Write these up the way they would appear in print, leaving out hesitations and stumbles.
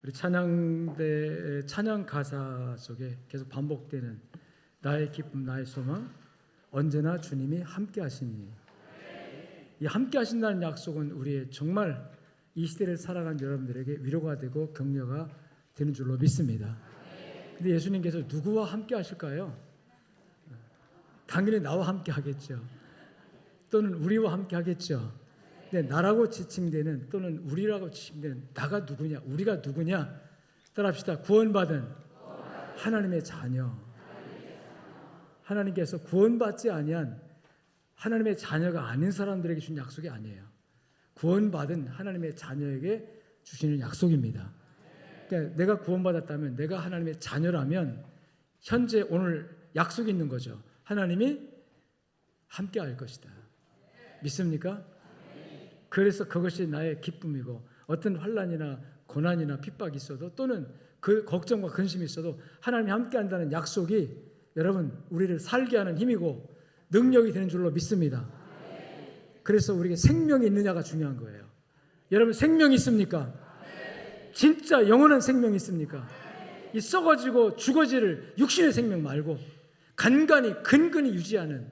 우리 찬양대 찬양 가사 속에 계속 반복되는 나의 기쁨, 나의 소망, 언제나 주님이 함께 하시니. 이 함께 하신다는 약속은 우리의 정말 이 시대를 살아간 여러분들에게 위로가 되고 격려가 되는 줄로 믿습니다. 근데 예수님께서 누구와 함께 하실까요? 당연히 나와 함께 하겠죠. 또는 우리와 함께 하겠죠. 근데 나라고 지칭되는 또는 우리라고 지칭되는 나가 누구냐, 우리가 누구냐? 따라합시다. 구원받은 하나님의 자녀. 하나님께서 구원받지 아니한 하나님의 자녀가 아닌 사람들에게 준 약속이 아니에요. 구원받은 하나님의 자녀에게 주시는 약속입니다. 그러니까 내가 구원받았다면, 내가 하나님의 자녀라면 현재 오늘 약속이 있는 거죠. 하나님이 함께 할 것이다. 믿습니까? 그래서 그것이 나의 기쁨이고, 어떤 환난이나 고난이나 핍박이 있어도 또는 그 걱정과 근심이 있어도 하나님이 함께 한다는 약속이 여러분 우리를 살게 하는 힘이고 능력이 되는 줄로 믿습니다. 그래서 우리에게 생명이 있느냐가 중요한 거예요. 여러분 생명이 있습니까? 진짜 영원한 생명이 있습니까? 이 썩어지고 죽어질 육신의 생명 말고 간간히 근근히 유지하는,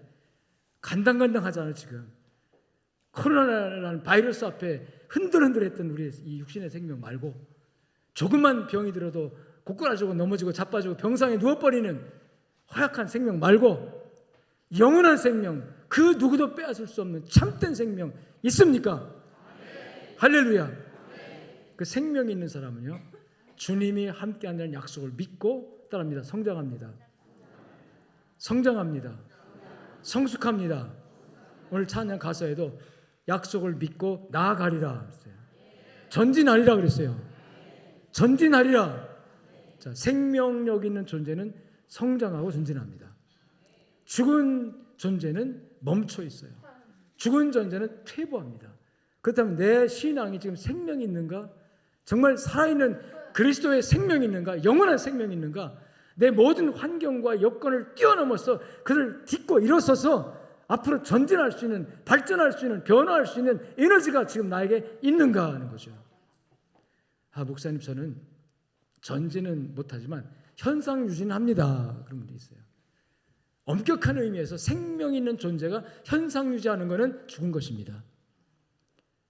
간당간당하잖아요. 지금 코로나라는 바이러스 앞에 흔들흔들했던 우리의 이 육신의 생명 말고 조금만 병이 들어도 고꾸라지고 넘어지고 자빠지고 병상에 누워버리는 허약한 생명 말고 영원한 생명, 그 누구도 빼앗을 수 없는 참된 생명 있습니까? 할렐루야. 그 생명이 있는 사람은요, 주님이 함께한다는 약속을 믿고 따릅니다. 성장합니다. 성장합니다. 성숙합니다. 오늘 찬양 가사에도 약속을 믿고 나아가리라 그랬어요. 전진하리라 그랬어요. 전진하리라. 자, 생명력 있는 존재는 성장하고 전진합니다. 죽은 존재는 멈춰 있어요. 죽은 존재는 퇴보합니다. 그렇다면 내 신앙이 지금 생명이 있는가? 정말 살아있는 그리스도의 생명이 있는가? 영원한 생명이 있는가? 내 모든 환경과 여건을 뛰어넘어서 그를 딛고 일어서서 앞으로 전진할 수 있는, 발전할 수 있는, 변화할 수 있는 에너지가 지금 나에게 있는가 하는 거죠. 목사님 저는 전진은 못하지만 현상 유지는 합니다. 그런 분이 있어요. 엄격한 의미에서 생명 있는 존재가 현상 유지하는 것은 죽은 것입니다.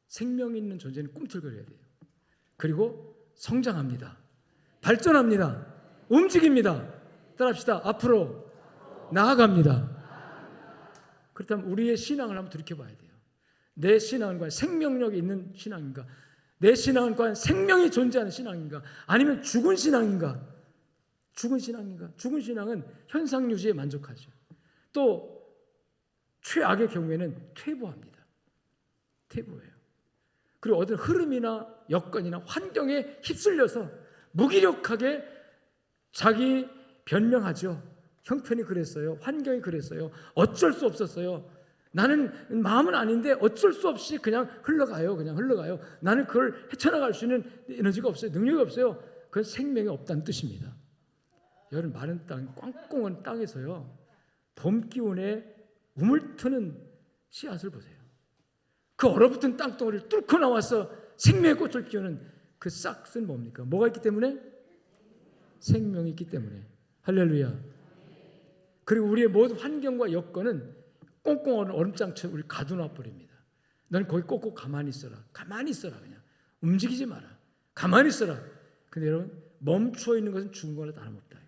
생명 있는 존재는 꿈틀거려야 돼요. 그리고 성장합니다. 발전합니다. 움직입니다. 따라합시다. 앞으로 나아갑니다. 그렇다면 우리의 신앙을 한번 돌이켜봐야 돼요. 내 신앙은 과연 생명력이 있는 신앙인가? 내 신앙은 과연 생명이 존재하는 신앙인가? 아니면 죽은 신앙인가? 죽은 신앙인가? 죽은 신앙은 현상 유지에 만족하죠. 또 최악의 경우에는 퇴보합니다. 퇴보해요. 그리고 어떤 흐름이나 여건이나 환경에 휩쓸려서 무기력하게 자기 변명하죠. 형편이 그랬어요. 환경이 그랬어요. 어쩔 수 없었어요. 나는 마음은 아닌데 어쩔 수 없이 그냥 흘러가요. 그냥 흘러가요. 나는 그걸 헤쳐나갈 수 있는 에너지가 없어요. 능력이 없어요. 그건 생명이 없다는 뜻입니다. 여러분 마른 땅, 꽝꽁한 땅에서요, 봄 기운에 우물트는 씨앗을 보세요. 그 얼어붙은 땅덩어리를 뚫고 나와서 생명의 꽃을 피우는 그 싹은 뭡니까? 뭐가 있기 때문에? 생명이 있기 때문에. 할렐루야. 그리고 우리의 모든 환경과 여건은 꽁꽁 얼음장처럼 우리를 가둬놔 버립니다. 넌 거기 꼭꼭 가만히 있어라. 가만히 있어라. 그냥 움직이지 마라. 가만히 있어라. 근데 여러분 멈춰 있는 것은 죽은 거나 다름없다.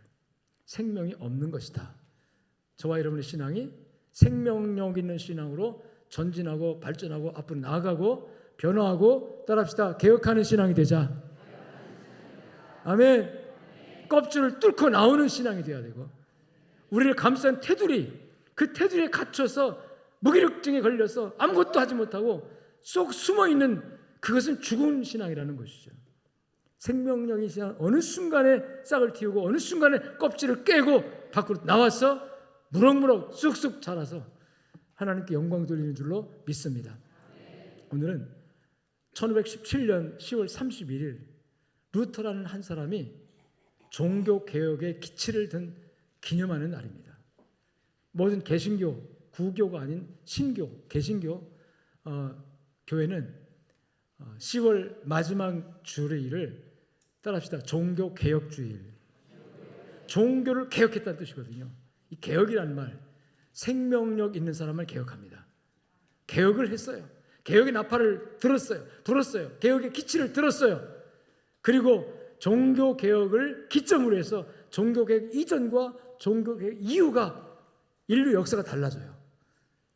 생명이 없는 것이다. 저와 여러분의 신앙이 생명력 있는 신앙으로 전진하고 발전하고 앞으로 나아가고 변화하고 따라합시다. 개혁하는 신앙이 되자. 아멘. 껍질을 뚫고 나오는 신앙이 되어야 되고, 우리를 감싼 테두리, 그 테두리에 갇혀서 무기력증에 걸려서 아무것도 하지 못하고 쏙 숨어있는 그것은 죽은 신앙이라는 것이죠. 생명력이 신앙, 어느 순간에 싹을 틔우고 어느 순간에 껍질을 깨고 밖으로 나와서 무럭무럭 쑥쑥 자라서 하나님께 영광 돌리는 줄로 믿습니다. 오늘은 1517년 10월 31일 루터라는 한 사람이 종교개혁의 기치를 든 기념하는 날입니다. 모든 개신교, 구교가 아닌 신교, 개신교 교회는 10월 마지막 주일을 따라합시다. 종교개혁주의. 종교를 개혁했다는 뜻이거든요. 이 개혁이라는 말, 생명력 있는 사람을 개혁합니다. 개혁을 했어요. 개혁의 나팔을 불었어요. 개혁의 기치를 들었어요. 그리고 종교개혁을 기점으로 해서 종교개혁 이전과 종교개혁 이후가 인류 역사가 달라져요.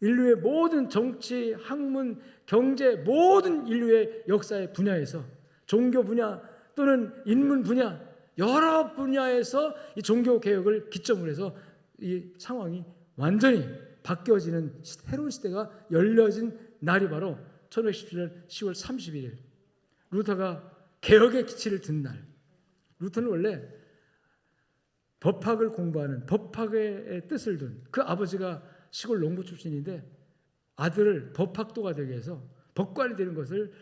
인류의 모든 정치, 학문, 경제, 모든 인류의 역사의 분야에서 종교 분야 또는 인문 분야 여러 분야에서 이 종교개혁을 기점으로 해서 이 상황이 완전히 바뀌어지는 새로운 시대가 열려진 날이 바로 1517년 10월 31일 루터가 개혁의 기치를 든 날. 루터는 원래 법학을 공부하는 법학의 뜻을 둔 그 아버지가 시골 농부 출신인데 아들을 법학도가 되게 해서 법관이 되는 것을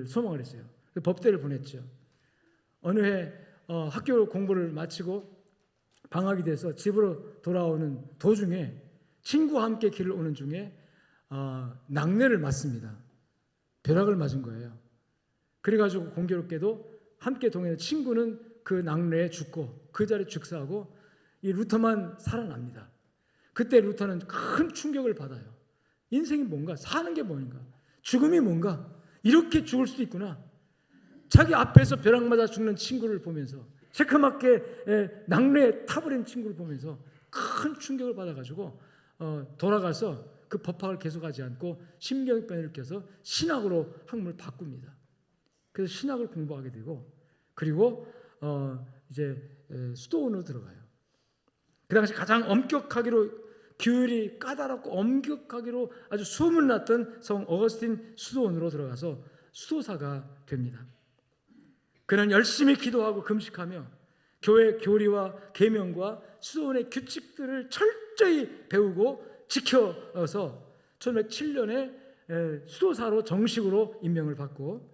소망을 했어요. 법대를 보냈죠. 어느 해 학교 공부를 마치고 방학이 돼서 집으로 돌아오는 도중에 친구와 함께 길을 오는 중에 낙뢰를 맞습니다. 벼락을 맞은 거예요. 그래가지고 공교롭게도 함께 동행한 친구는 그 낙뢰에 죽고 그 자리에 즉사하고 이 루터만 살아납니다. 그때 루터는 큰 충격을 받아요. 인생이 뭔가? 사는 게 뭔가? 죽음이 뭔가? 이렇게 죽을 수도 있구나. 자기 앞에서 벼락 맞아 죽는 친구를 보면서 새카맣게 낙뢰에 타버린 친구를 보면서 큰 충격을 받아가지고 돌아가서 그 법학을 계속하지 않고 심경병을 껴서 신학으로 학문을 바꿉니다. 그래서 신학을 공부하게 되고 그리고 이제 수도원으로 들어가요. 그 당시 가장 엄격하기로 규율이 까다롭고 엄격하기로 아주 소문났던 성 어거스틴 수도원으로 들어가서 수도사가 됩니다. 그는 열심히 기도하고 금식하며 교회 교리와 계명과 수도원의 규칙들을 철저히 배우고 지켜서 1507년에 수도사로 정식으로 임명을 받고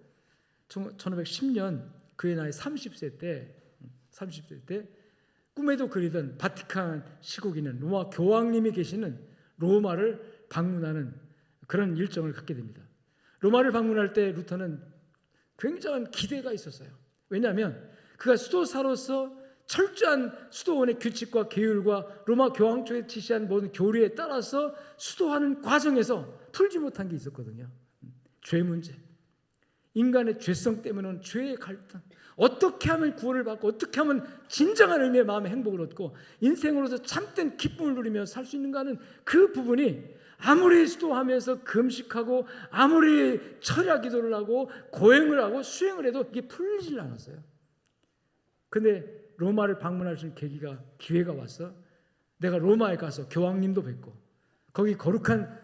1510년 그의 나이 30세 때 꿈에도 그리던 바티칸 시국이는 로마 교황님이 계시는 로마를 방문하는 그런 일정을 갖게 됩니다. 로마를 방문할 때 루터는 굉장한 기대가 있었어요. 왜냐하면 그가 수도사로서 철저한 수도원의 규칙과 계율과 로마 교황 쪽에 지시한 모든 교리에 따라서 수도하는 과정에서 풀지 못한 게 있었거든요. 죄 문제, 인간의 죄성 때문에 온 죄의 갈등, 어떻게 하면 구원을 받고 어떻게 하면 진정한 의미의 마음의 행복을 얻고 인생으로서 참된 기쁨을 누리며 살 수 있는가 하는 그 부분이 아무리 수도하면서 금식하고 아무리 철야 기도를 하고 고행을 하고 수행을 해도 이게 풀리질 않았어요. 근데 로마를 방문할 수 있는 기회가 왔어. 내가 로마에 가서 교황님도 뵙고 거기 거룩한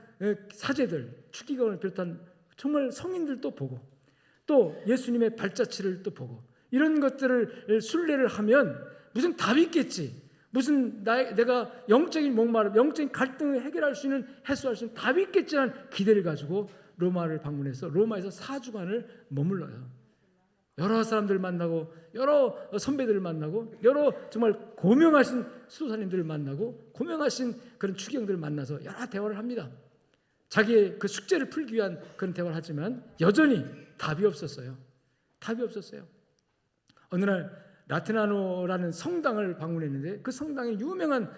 사제들, 축기경을 비롯한 정말 성인들도 보고 또 예수님의 발자취를 또 보고 이런 것들을 순례를 하면 무슨 답이 있겠지. 무슨 내가 영적인 목마름, 영적인 갈등을 해결할 수 있는, 해소할 수 있는 답이 있겠지라는 기대를 가지고 로마를 방문해서 로마에서 4주간을 머물러요. 여러 사람들 만나고 여러 선배들을 만나고 여러 정말 고명하신 수도사님들을 만나고 고명하신 그런 추기경들을 만나서 여러 대화를 합니다. 자기의 그 숙제를 풀기 위한 그런 대화를 하지만 여전히 답이 없었어요. 답이 없었어요. 어느 날 라테나노라는 성당을 방문했는데 그 성당에 유명한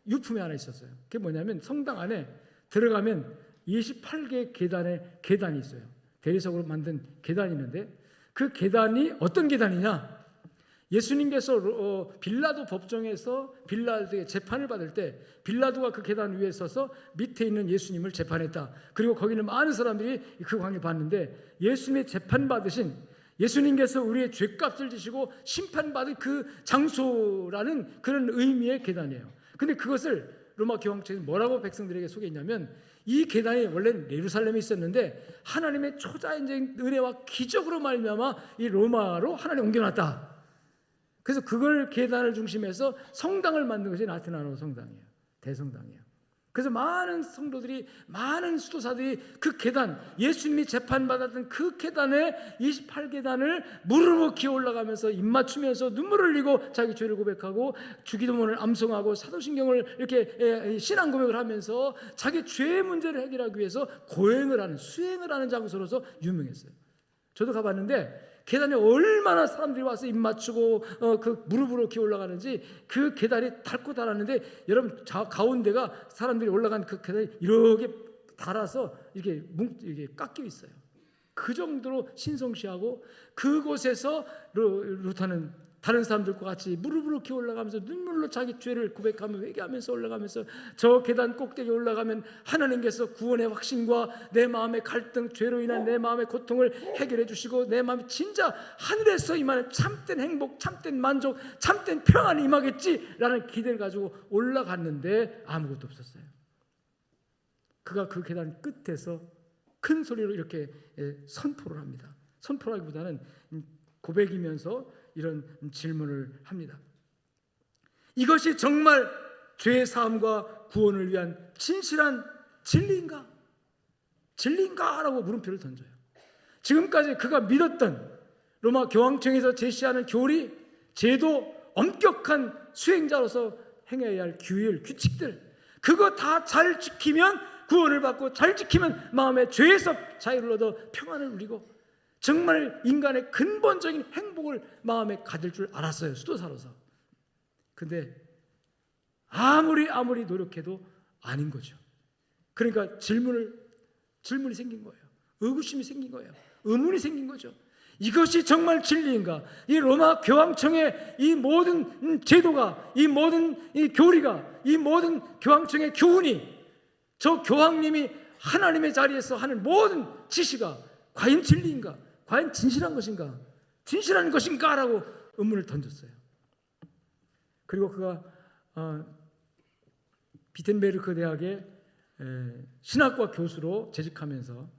유품이 하나 있었어요. 그게 뭐냐면 성당 안에 들어가면 28개 계단의 계단이 있어요. 대리석으로 만든 계단이 있는데 그 계단이 어떤 계단이냐? 예수님께서 빌라도 법정에서 빌라도의 재판을 받을 때 빌라도가 그 계단 위에 서서 밑에 있는 예수님을 재판했다. 그리고 거기는 많은 사람들이 그 광경을 봤는데 예수님의 재판받으신 예수님께서 우리의 죄값을 지시고 심판받을 그 장소라는 그런 의미의 계단이에요. 근데 그것을 로마 교황청에서 뭐라고 백성들에게 소개했냐면 이 계단이 원래는 예루살렘에 있었는데 하나님의 초자연적인 은혜와 기적으로 말미암아 이 로마로 하나님 옮겨놨다. 그래서 그걸 계단을 중심해서 성당을 만든 것이 라테나노 성당이에요. 대성당이에요. 그래서 많은 성도들이 많은 수도사들이 그 계단 예수님이 재판받았던 그 계단에 28계단을 무릎을 기어 올라가면서 입맞추면서 눈물을 흘리고 자기 죄를 고백하고 주기도문을 암송하고 사도신경을 이렇게 신앙 고백을 하면서 자기 죄의 문제를 해결하기 위해서 고행을 하는 수행을 하는 장소로서 유명했어요. 저도 가봤는데 계단에 얼마나 사람들이 와서 입 맞추고 그 무릎으로 기어 올라가는지 그 계단이 닳고 닳았는데 여러분 가운데가 사람들이 올라간 그 계단이 이렇게 닳아서 이게 깎여 있어요. 그 정도로 신성시하고 그곳에서 루터는 다른 사람들과 같이 무릎으로 기어 올라가면서 눈물로 자기 죄를 고백하며 회개하면서 올라가면서 저 계단 꼭대기에 올라가면 하나님께서 구원의 확신과 내 마음의 갈등, 죄로 인한 내 마음의 고통을 해결해 주시고 내 마음이 진짜 하늘에서 임하는 참된 행복, 참된 만족, 참된 평안이 임하겠지라는 기대를 가지고 올라갔는데 아무것도 없었어요. 그가 그 계단 끝에서 큰 소리로 이렇게 선포를 합니다. 선포라기보다는 고백이면서 이런 질문을 합니다. 이것이 정말 죄 사함과 구원을 위한 진실한 진리인가? 진리인가? 라고 물음표를 던져요. 지금까지 그가 믿었던 로마 교황청에서 제시하는 교리, 제도, 엄격한 수행자로서 행해야 할 규율, 규칙들, 그거 다 잘 지키면 구원을 받고 잘 지키면 마음의 죄에서 자유를 얻어 평안을 누리고 정말 인간의 근본적인 행복을 마음에 가질 줄 알았어요. 수도사로서. 근데 아무리 노력해도 아닌 거죠. 그러니까 질문이 생긴 거예요. 의구심이 생긴 거예요. 의문이 생긴 거죠. 이것이 정말 진리인가? 이 로마 교황청의 이 모든 제도가, 이 모든 이 교리가, 이 모든 교황청의 교훈이, 저 교황님이 하나님의 자리에서 하는 모든 지시가 과연 진리인가? 과연 진실한 것인가? 진실한 것인가? 라고 의문을 던졌어요. 그리고 그가 비텐베르크 대학의 신학과 교수로 재직하면서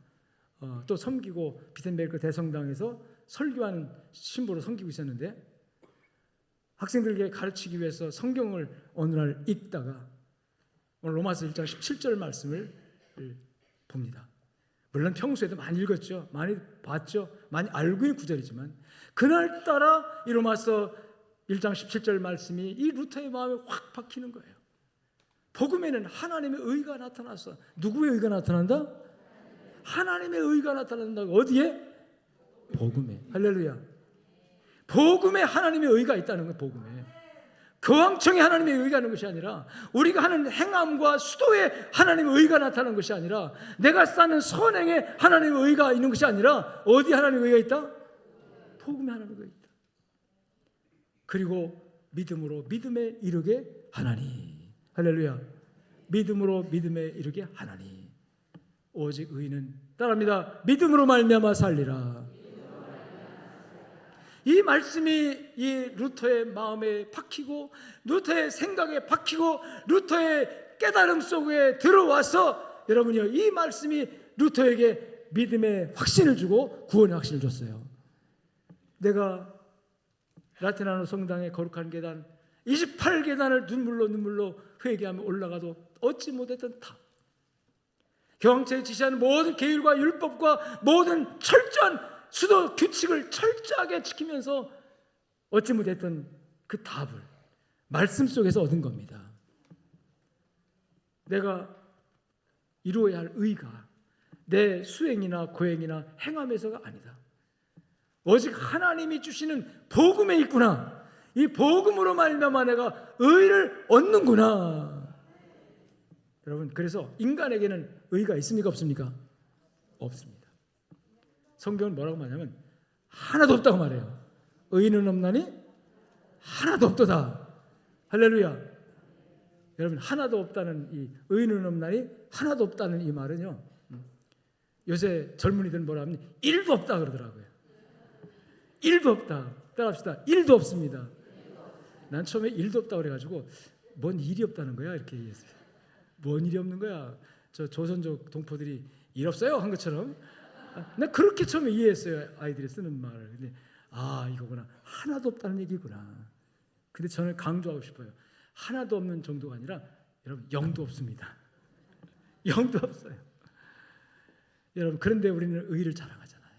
또 섬기고 비텐베르크 대성당에서 설교하는 신부로 섬기고 있었는데 학생들에게 가르치기 위해서 성경을 어느 날 읽다가 오늘 로마서 1장 17절 말씀을 봅니다. 물론 평소에도 많이 읽었죠. 많이 봤죠. 많이 알고 있는 구절이지만 그날따라 이 로마서 1장 17절 말씀이 이 루터의 마음에 확 박히는 거예요. 복음에는 하나님의 의가 나타났어. 누구의 의가 나타난다? 하나님의 의가 나타난다고. 어디에? 복음에. 할렐루야. 복음에 하나님의 의가 있다는 거예요. 복음에. 교황청에 하나님의 의가 있는 것이 아니라 우리가 하는 행함과 수도에 하나님의 의가 나타나는 것이 아니라 내가 쌓는 선행에 하나님의 의가 있는 것이 아니라 어디에 하나님의 의가 있다? 복음에 하나님의 의가 있다. 그리고 믿음으로 믿음에 이르게 하나니. 할렐루야. 믿음으로 믿음에 이르게 하나니. 오직 의인은 따라합니다. 믿음으로 말미암아 살리라. 이 말씀이 이 루터의 마음에 박히고 루터의 생각에 박히고 루터의 깨달음 속에 들어와서 여러분이요, 이 말씀이 루터에게 믿음의 확신을 주고 구원의 확신을 줬어요. 내가 라테나노 성당의 거룩한 계단 28계단을 눈물로 회개하며 올라가도 얻지 못했던 탑, 교황청에 지시하는 모든 계율과 율법과 모든 철저한 수도 규칙을 철저하게 지키면서 얻지 못했던 그 답을 말씀 속에서 얻은 겁니다. 내가 이루어야 할 의가 내 수행이나 고행이나 행함에서가 아니다. 오직 하나님이 주시는 복음에 있구나. 이 복음으로 말미암아 내가 의를 얻는구나. 여러분, 그래서 인간에게는 의가 있습니까? 없습니까? 없습니다. 성경은 뭐라고 말하냐면 하나도 없다고 말해요. 의인은 없나니 하나도 없도다. 할렐루야. 여러분, 하나도 없다는 이 의인은 없나니 하나도 없다는 이 말은요, 요새 젊은이들은 뭐라 하면 1도 없다 그러더라고요. 1도 없다. 따라합시다. 1도 없습니다. 난 처음에 1도 없다고 그래가지고 뭔 일이 없다는 거야 이렇게 얘기했어요. 뭔 일이 없는 거야. 저 조선족 동포들이 일 없어요 한 것처럼. 나 그렇게 처음에 이해했어요. 아이들이 쓰는 말을. 근데 이거구나. 하나도 없다는 얘기구나. 근데 저는 강조하고 싶어요. 하나도 없는 정도가 아니라 여러분 0도 없습니다. 0도 없어요. 여러분, 그런데 우리는 의를 자랑하잖아요.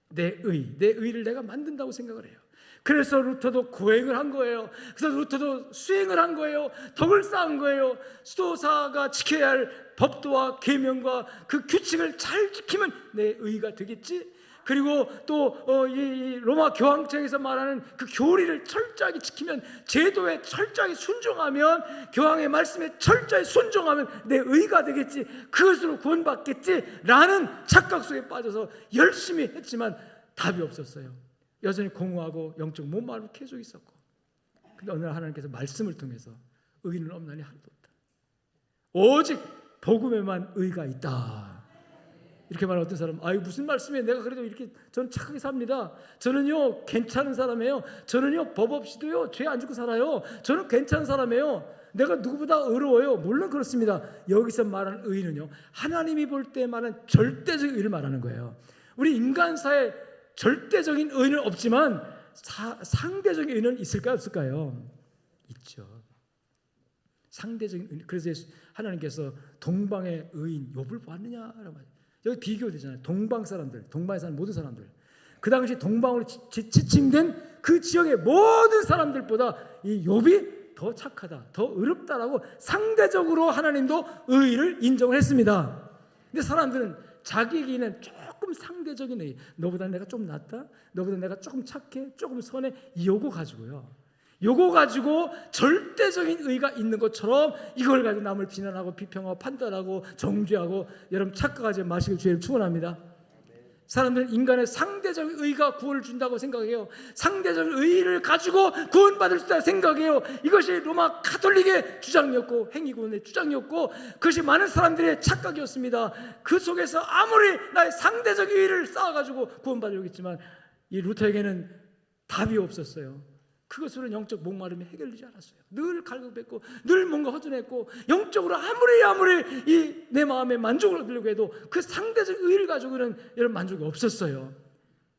내 의를 내가 만든다고 생각을 해요. 그래서 루터도 고행을 한 거예요. 그래서 루터도 수행을 한 거예요. 덕을 쌓은 거예요. 수도사가 지켜야 할 법도와 계명과 그 규칙을 잘 지키면 내 의가 되겠지. 그리고 또 이 로마 교황청에서 말하는 그 교리를 철저하게 지키면, 제도에 철저하게 순종하면, 교황의 말씀에 철저히 순종하면 내 의가 되겠지, 그것으로 구원받겠지 라는 착각 속에 빠져서 열심히 했지만 답이 없었어요. 여전히 공허하고 영적 못마름이 계속 있었고, 근데 어느 날 하나님께서 말씀을 통해서 의인은 없나니 하나도 없다, 오직 복음에만 의가 있다, 이렇게 말하는 어떤 사람, 아유 무슨 말씀이에요, 내가 그래도 이렇게 저는 착하게 삽니다, 저는요 괜찮은 사람이에요, 저는요 법 없이도요 죄 안 짓고 살아요, 저는 괜찮은 사람이에요, 내가 누구보다 의로워요. 물론 그렇습니다. 여기서 말하는 의는요, 하나님이 볼 때 말하는 절대적 의를 말하는 거예요. 우리 인간사에 절대적인 의는 없지만 상대적인 의는 있을까요, 없을까요? 있죠. 상대적인 의. 그래서 하나님께서 동방의 의인 욥을 보았느냐라고 말해요. 여기 비교되잖아요. 동방 사람들, 동방에 사는 모든 사람들, 그 당시 동방으로 지칭된 그 지역의 모든 사람들보다 이 욥이 더 착하다, 더 의롭다라고 상대적으로 하나님도 의를 인정을 했습니다. 근데 사람들은 자기에게는 조금 상대적인 의, 너보다 내가 좀 낫다, 너보다 내가 조금 착해, 조금 선해, 요거 가지고요, 요거 가지고 절대적인 의가 있는 것처럼 이걸 가지고 남을 비난하고 비평하고 판단하고 정죄하고, 여러분 착각하지 마시길 주의를 축원합니다. 사람들은 인간의 상대적 의가 구원을 준다고 생각해요. 상대적 의를 가지고 구원받을 수 있다고 생각해요. 이것이 로마 가톨릭의 주장이었고 행위구원의 주장이었고, 그것이 많은 사람들의 착각이었습니다. 그 속에서 아무리 나의 상대적 의를 쌓아가지고 구원받으려고 했지만 이 루터에게는 답이 없었어요. 그것으로는 영적 목마름이 해결되지 않았어요. 늘 갈급했고 늘 뭔가 허전했고, 영적으로 아무리 이 내 마음에 만족을 얻으려고 해도 그 상대적 의를 가지고는 여러분 만족이 없었어요.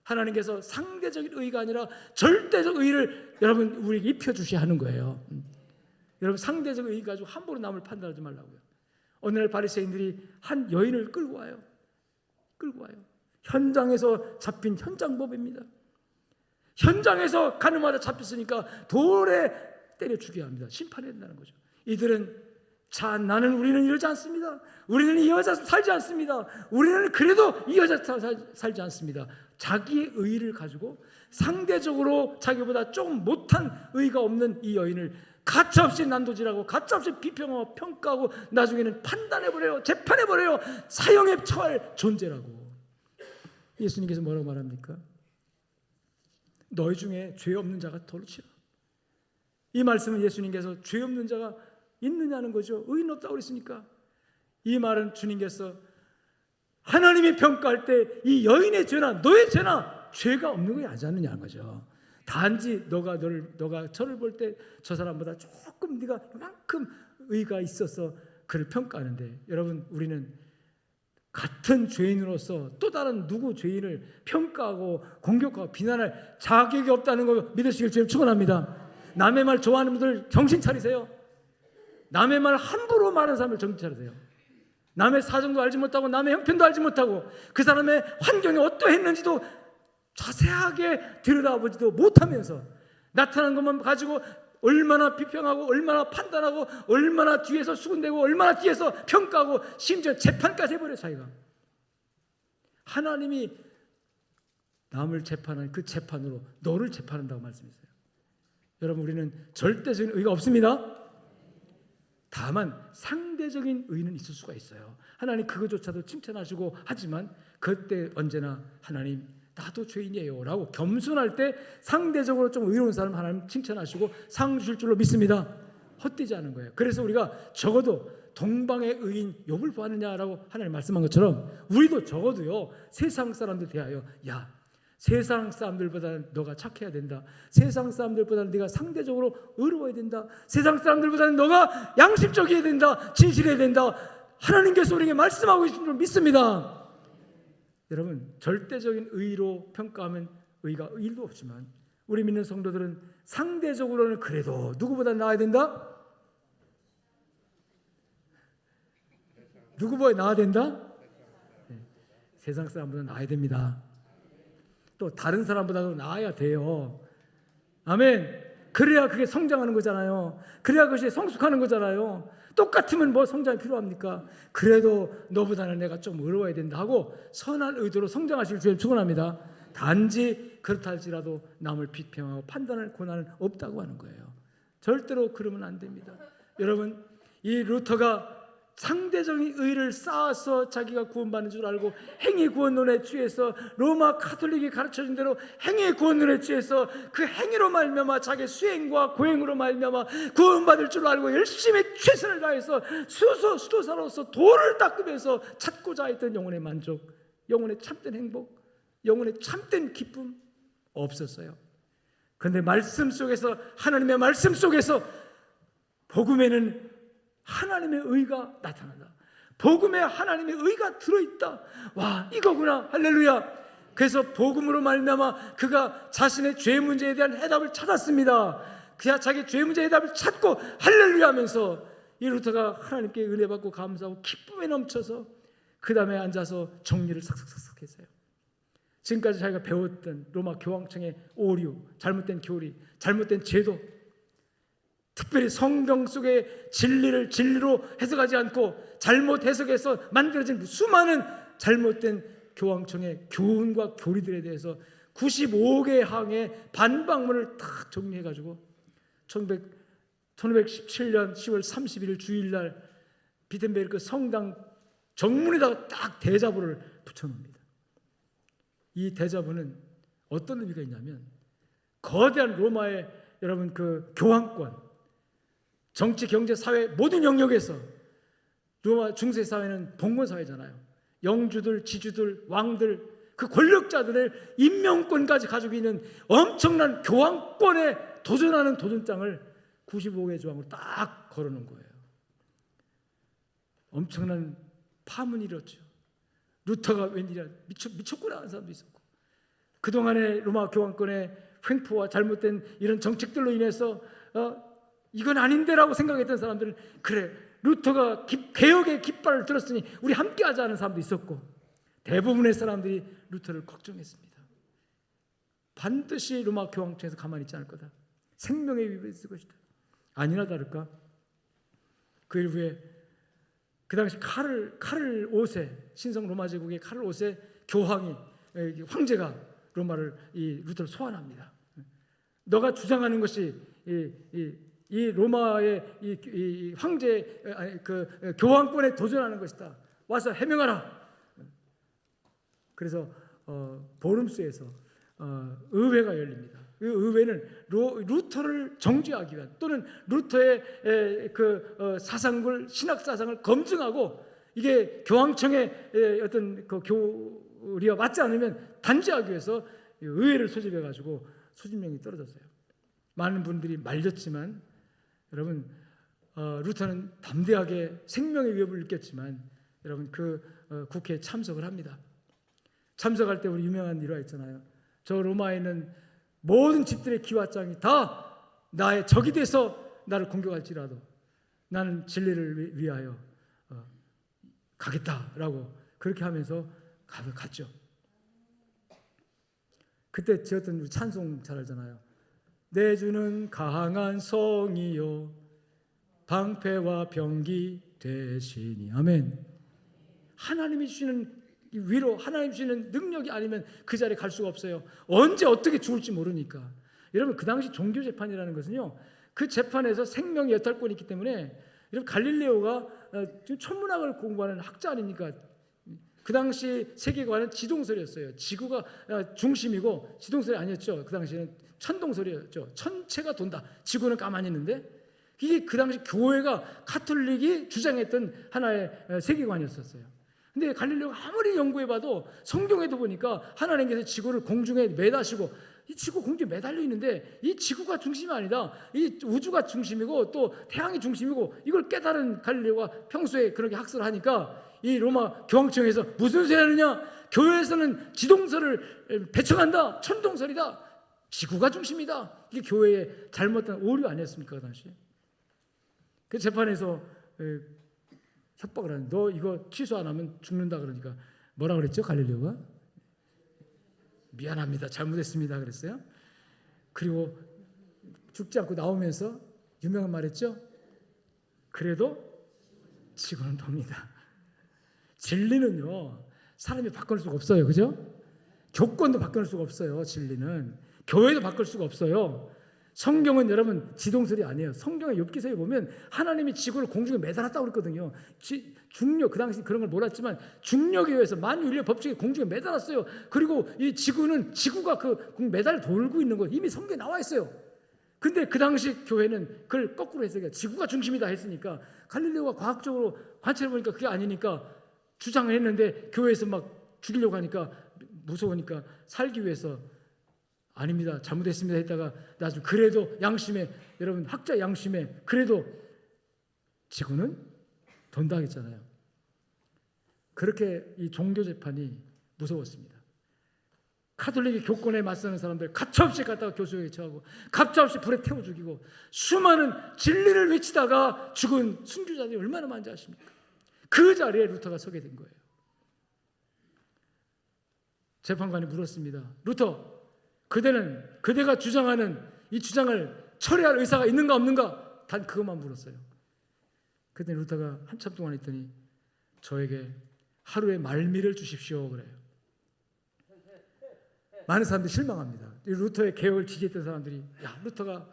하나님께서 상대적인 의가 아니라 절대적 의를 여러분 우리에게 입혀주셔야 하는 거예요. 여러분 상대적 의 가지고 함부로 남을 판단하지 말라고요. 어느 날 바리새인들이 한 여인을 끌고 와요. 현장에서 잡힌 현장법입니다. 현장에서 가늠하다 잡혔으니까 돌에 때려 죽여야 합니다. 심판해야 된다는 거죠. 이들은 자, 우리는 이러지 않습니다. 우리는 이 여자 살지 않습니다. 우리는 그래도 이 여자 살지 않습니다. 자기의 의를 가지고 상대적으로 자기보다 조금 못한 의가 없는 이 여인을 가차없이 난도질하고 가차없이 비평하고 평가하고 나중에는 판단해버려요. 재판해버려요. 사형에 처할 존재라고. 예수님께서 뭐라고 말합니까? 너희 중에 죄 없는 자가 돌을 치라. 이 말씀은 예수님께서 죄 없는 자가 있느냐는 거죠. 의인 없다고 그랬으니까. 이 말은 주님께서 하나님이 평가할 때 이 여인의 죄나 너의 죄나 죄가 없는 것이 아니지 않느냐는 거죠. 단지 너가 저를 볼 때 저 사람보다 조금 네가 이만큼 의가 있어서 그를 평가하는데, 여러분 우리는 같은 죄인으로서 또 다른 누구 죄인을 평가하고 공격하고 비난할 자격이 없다는 걸 믿으시길 주님 축원합니다. 남의 말 좋아하는 분들 정신 차리세요. 남의 말 함부로 말하는 사람을 정신 차리세요. 남의 사정도 알지 못하고 남의 형편도 알지 못하고 그 사람의 환경이 어떠했는지도 자세하게 들여다보지도 못하면서 나타난 것만 가지고 얼마나 비평하고 얼마나 판단하고 얼마나 뒤에서 수군대고 얼마나 뒤에서 평가하고 심지어 재판까지 해버려요. 자기가. 하나님이 남을 재판하는 그 재판으로 너를 재판한다고 말씀했어요. 여러분 우리는 절대적인 의가 없습니다. 다만 상대적인 의는 있을 수가 있어요. 하나님 그거조차도 칭찬하시고 하지만 그때 언제나 하나님 나도 죄인이에요 라고 겸손할 때 상대적으로 좀 의로운 사람 하나님 칭찬하시고 상 주실 줄로 믿습니다. 헛되지 않은 거예요. 그래서 우리가 적어도 동방의 의인 욥을 보았느냐라고 하나님 말씀한 것처럼 우리도 적어도요 세상 사람들 대하여 야 세상 사람들보다는 너가 착해야 된다. 세상 사람들보다는 네가 상대적으로 의로워야 된다. 세상 사람들보다는 너가 양심적이어야 된다. 진실해야 된다. 하나님께서 우리에게 말씀하고 계신 줄 믿습니다. 여러분 절대적인 의로 평가하면 의가 1도 없지만 우리 믿는 성도들은 상대적으로는 그래도 누구보다 나아야 된다? 누구보다 나아야 된다? 네. 세상 사람보다 나아야 됩니다. 또 다른 사람보다도 나아야 돼요. 아멘. 그래야 그게 성장하는 거잖아요. 그래야 그것이 성숙하는 거잖아요. 똑같으면 뭐 성장이 필요합니까? 그래도 너보다는 내가 좀 어려워야 된다 하고 선한 의도로 성장하실 주님 축원합니다. 단지 그렇다 할지라도 남을 비평하고 판단할 권한은 없다고 하는 거예요. 절대로 그러면 안 됩니다. 여러분, 이 루터가 상대적인 의를 쌓아서 자기가 구원받는 줄 알고 행위 구원론에 취해서 로마 카톨릭이 가르쳐준 대로 행위 구원론에 취해서 그 행위로 말미암아 자기 수행과 고행으로 말미암아 구원받을 줄 알고 열심히 최선을 다해서 수도사로서 도를 닦으면서 찾고자 했던 영혼의 만족, 영혼의 참된 행복, 영혼의 참된 기쁨 없었어요. 그런데 말씀 속에서, 하나님의 말씀 속에서 복음에는 하나님의 의가 나타난다. 복음에 하나님의 의가 들어있다. 와, 이거구나. 할렐루야. 그래서 복음으로 말미암아 그가 자신의 죄 문제에 대한 해답을 찾았습니다. 그가 자기 죄 문제의 해답을 찾고 할렐루야 하면서 이 루터가 하나님께 은혜 받고 감사하고 기쁨에 넘쳐서 그 다음에 앉아서 정리를 삭삭삭삭 했어요. 지금까지 자기가 배웠던 로마 교황청의 오류, 잘못된 교리, 잘못된 제도, 특별히 성경 속의 진리를 진리로 해석하지 않고 잘못 해석해서 만들어진 수많은 잘못된 교황청의 교훈과 교리들에 대해서 95개 항의 반박문을 딱 정리해가지고 1517년 10월 31일 주일날 비텐베르크 성당 정문에다가 딱 대자보를 붙여놓습니다. 이 대자보는 어떤 의미가 있냐면 거대한 로마의 여러분 그 교황권, 정치, 경제, 사회 모든 영역에서 로마 중세 사회는 봉건 사회잖아요. 영주들, 지주들, 왕들, 그 권력자들의 임명권까지 가지고 있는 엄청난 교황권에 도전하는 도전장을 95개 조항으로 딱 걸어놓은 거예요. 엄청난 파문이 일었죠. 루터가 웬일이야 미쳤구나 하는 사람도 있었고, 그동안의 로마 교황권의 횡포와 잘못된 이런 정책들로 인해서 이건 아닌데라고 생각했던 사람들은 그래, 루터가 개혁의 깃발을 들었으니 우리 함께 하자 하는 사람도 있었고, 대부분의 사람들이 루터를 걱정했습니다. 반드시 로마 교황청에서 가만히 있지 않을 거다. 생명의 위협이 있을 것이다. 아니나 다를까 그 일 후에 그 당시 카를 5세 신성 로마 제국의 카를 5세 교황이, 황제가 로마를 이 루터를 소환합니다. 너가 주장하는 것이 이 로마의 이 황제 그 교황권에 도전하는 것이다. 와서 해명하라. 그래서 보름스에서 의회가 열립니다. 그 의회는 루터를 정죄하기 위한, 또는 루터의 그 사상을, 신학 사상을 검증하고 이게 교황청의 어떤 그 교리와 맞지 않으면 단죄하기 위해서 의회를 소집해 가지고 소집령이 떨어졌어요. 많은 분들이 말렸지만 여러분, 루터는 담대하게 생명의 위협을 느꼈지만 여러분 그 국회에 참석을 합니다. 참석할 때 우리 유명한 일화 있잖아요. 저 로마에 있는 모든 집들의 기와장이 다 나의 적이 돼서 나를 공격할지라도 나는 진리를 위하여 가겠다라고 그렇게 하면서 갔죠. 그때 지었던 우리 찬송 잘 알잖아요. 내 주는 강한 성이요 방패와 병기 되시니. 아멘. 하나님이 주시는 위로, 하나님 주시는 능력이 아니면 그 자리에 갈 수가 없어요. 언제 어떻게 죽을지 모르니까. 여러분, 그 당시 종교 재판이라는 것은요, 그 재판에서 생명의 여탈권이 있기 때문에, 여러분 갈릴레오가 천문학을 공부하는 학자 아닙니까? 그 당시 세계관은 지동설이었어요. 지구가 중심이고 지동설이 아니었죠. 그 당시에는 천동설이었죠. 천체가 돈다, 지구는 가만히 있는데. 이게 그 당시 교회가, 카톨릭이 주장했던 하나의 세계관이었어요. 근데 갈릴레오가 아무리 연구해봐도 성경에도 보니까 하나님께서 지구를 공중에 매다시고, 이 지구 공중에 매달려 있는데 이 지구가 중심이 아니다, 이 우주가 중심이고 또 태양이 중심이고, 이걸 깨달은 갈릴레오가 평소에 그렇게 학설을 하니까 이 로마 교황청에서 무슨 소리 하느냐, 교회에서는 지동설을 배척한다, 천동설이다, 지구가 중심이다. 이게 교회의 잘못된 오류 아니었습니까 그 당시에? 그 재판에서 협박을 하는, 너 이거 취소 안 하면 죽는다 그러니까 뭐라 그랬죠 갈릴레오가? 미안합니다, 잘못했습니다 그랬어요. 그리고 죽지 않고 나오면서 유명한 말 했죠. 그래도 지구는 돕니다. 진리는요, 사람이 바꿀 수가 없어요. 그죠? 교권도 바꿀 수가 없어요. 진리는 교회도 바꿀 수가 없어요. 성경은 여러분 지동설이 아니에요. 성경의 욥기서에 보면 하나님이 지구를 공중에 매달았다고 그랬거든요. 중력, 그 당시 그런 걸 몰랐지만 중력에 의해서 만유인력 법칙이 공중에 매달았어요. 그리고 이 지구가 그 매달 돌고 있는 거 이미 성경에 나와 있어요. 근데 그 당시 교회는 그걸 거꾸로 했어요. 지구가 중심이다 했으니까 갈릴레오가 과학적으로 관찰해 보니까 그게 아니니까 주장을 했는데 교회에서 막 죽이려고 하니까 무서우니까 살기 위해서 아닙니다, 잘못했습니다 했다가 나중에 그래도 양심에, 여러분 학자 양심에 그래도 지구는 돈다 했잖아요. 그렇게 이 종교 재판이 무서웠습니다. 카톨릭의 교권에 맞서는 사람들 가차없이 갖다가 교수에게 처하고 가차없이 불에 태워 죽이고 수많은 진리를 외치다가 죽은 순교자들이 얼마나 많은지 아십니까? 그 자리에 루터가 서게 된 거예요. 재판관이 물었습니다. 루터, 그대가 주장하는 이 주장을 철회할 의사가 있는가 없는가? 단 그것만 물었어요. 그때 루터가 한참 동안 있더니 저에게 하루의 말미를 주십시오 그래요. 많은 사람들이 실망합니다. 이 루터의 개혁을 지지했던 사람들이 야, 루터가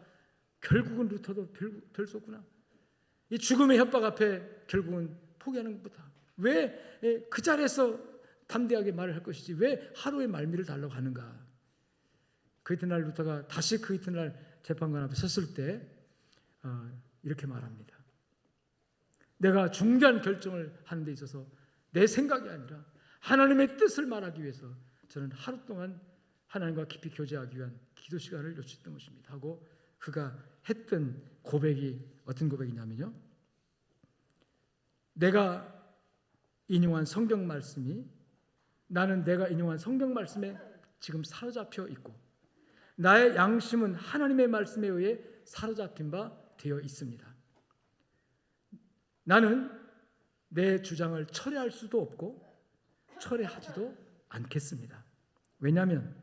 결국은 루터도 될 수 없구나. 이 죽음의 협박 앞에 결국은 포기하는 것보다 왜 그 자리에서 담대하게 말을 할 것이지 왜 하루의 말미를 달라고 하는가. 그 이튿날 루터가 다시 그 이튿날 재판관 앞에 섰을 때 이렇게 말합니다. 내가 중대한 결정을 하는 데 있어서 내 생각이 아니라 하나님의 뜻을 말하기 위해서 저는 하루 동안 하나님과 깊이 교제하기 위한 기도 시간을 요청했던 것입니다 하고 그가 했던 고백이 어떤 고백이냐면요, 내가 인용한 성경 말씀이 나는 내가 인용한 성경 말씀에 지금 사로잡혀 있고 나의 양심은 하나님의 말씀에 의해 사로잡힌 바 되어 있습니다. 나는 내 주장을 철회할 수도 없고 철회하지도 않겠습니다. 왜냐하면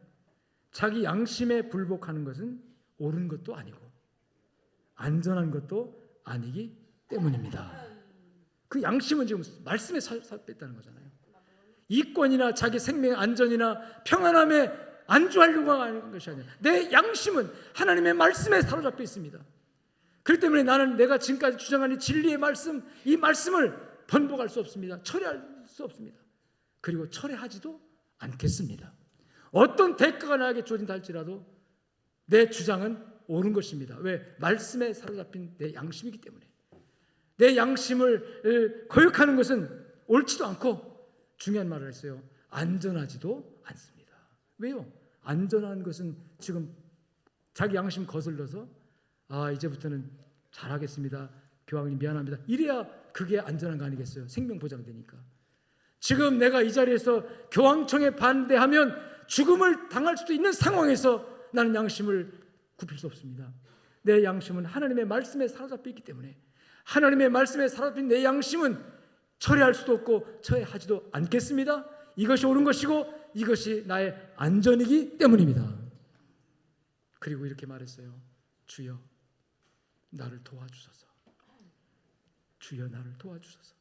자기 양심에 불복하는 것은 옳은 것도 아니고 안전한 것도 아니기 때문입니다. 그 양심은 지금 말씀에 사로잡혔다는 거잖아요. 이권이나 자기 생명의 안전이나 평안함에 안주하려고 하는 것이 아니라 내 양심은 하나님의 말씀에 사로잡혀 있습니다. 그렇기 때문에 나는 내가 지금까지 주장하는 진리의 말씀, 이 말씀을 번복할 수 없습니다. 철회할 수 없습니다. 그리고 철회하지도 않겠습니다. 어떤 대가가 나에게 주어진다 할지라도 내 주장은 옳은 것입니다. 왜? 말씀에 사로잡힌 내 양심이기 때문에. 내 양심을 거역하는 것은 옳지도 않고 중요한 말을 했어요. 안전하지도 않습니다. 왜요? 안전한 것은 지금 자기 양심 거슬러서 이제부터는 잘하겠습니다, 교황님 미안합니다, 이래야 그게 안전한 거 아니겠어요? 생명 보장되니까. 지금 내가 이 자리에서 교황청에 반대하면 죽음을 당할 수도 있는 상황에서 나는 양심을 굽힐 수 없습니다. 내 양심은 하나님의 말씀에 사로잡혀 있기 때문에 하나님의 말씀에 사로잡힌 내 양심은 철회할 수도 없고 철회하지도 않겠습니다. 이것이 옳은 것이고 이것이 나의 안전이기 때문입니다. 그리고 이렇게 말했어요. 주여 나를 도와주소서. 주여 나를 도와주소서.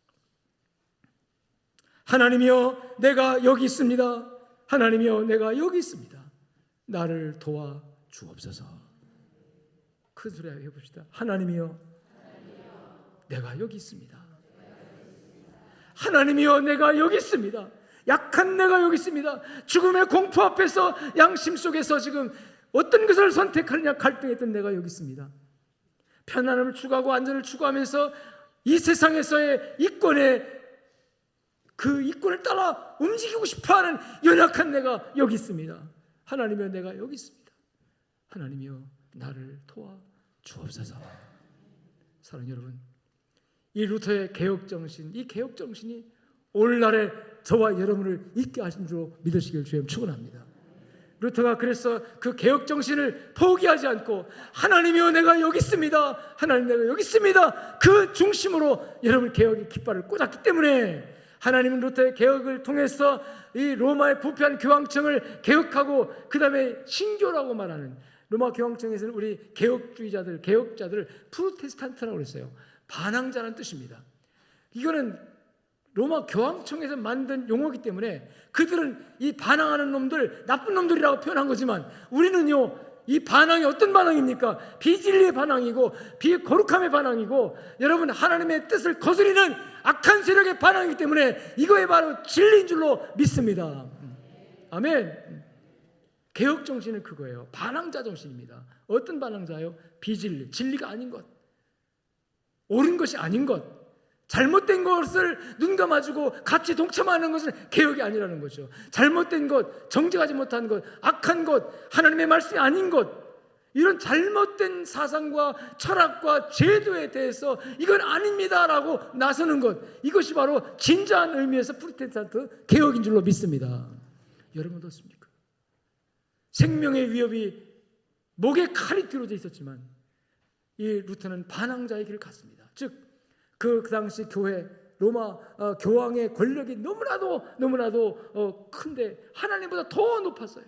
하나님이여 내가 여기 있습니다. 하나님이여 내가 여기 있습니다. 나를 도와주옵소서. 큰 소리 해봅시다. 하나님이여 내가 여기 있습니다. 하나님이여 내가 여기 있습니다. 약한 내가 여기 있습니다. 죽음의 공포 앞에서 양심 속에서 지금 어떤 것을 선택하느냐 갈등했던 내가 여기 있습니다. 편안함을 추구하고 안전을 추구하면서 이 세상에서의 그 이권을 따라 움직이고 싶어하는 연약한 내가 여기 있습니다. 하나님이여 내가 여기 있습니다. 하나님이여 나를 도와주옵소서. 사랑하는 여러분, 이 루터의 개혁정신, 이 개혁정신이 오늘날에 저와 여러분을 있게 하신 줄 믿으시길 주님 축원합니다. 루터가 그래서 그 개혁정신을 포기하지 않고 하나님이여 내가 여기 있습니다. 하나님 내가 여기 있습니다. 그 중심으로 여러분 개혁의 깃발을 꽂았기 때문에 하나님은 루터의 개혁을 통해서 이 로마의 부패한 교황청을 개혁하고 그 다음에 신교라고 말하는 로마 교황청에서는 우리 개혁자들을 프로테스탄트라고 그랬어요. 반항자라는 뜻입니다. 이거는 로마 교황청에서 만든 용어이기 때문에 그들은 이 반항하는 놈들 나쁜 놈들이라고 표현한 거지만 우리는요, 이 반항이 어떤 반항입니까? 비진리의 반항이고 비거룩함의 반항이고 여러분 하나님의 뜻을 거스리는 악한 세력의 반항이기 때문에 이거에 바로 진리인 줄로 믿습니다. 아멘. 개혁 정신은 그거예요. 반항자 정신입니다. 어떤 반항자요? 비진리, 진리가 아닌 것, 옳은 것이 아닌 것, 잘못된 것을 눈 감아주고 같이 동참하는 것은 개혁이 아니라는 거죠. 잘못된 것, 정직하지 못한 것, 악한 것, 하나님의 말씀이 아닌 것, 이런 잘못된 사상과 철학과 제도에 대해서 이건 아닙니다라고 나서는 것, 이것이 바로 진짜한 의미에서 프로테스탄트 개혁인 줄로 믿습니다. 여러분 어떻습니까? 생명의 위협이 목에 칼이 들어져 있었지만 이 루터는 반항자의 길을 갔습니다. 즉 그 당시 교회 로마 교황의 권력이 너무나도 큰데 하나님보다 더 높았어요.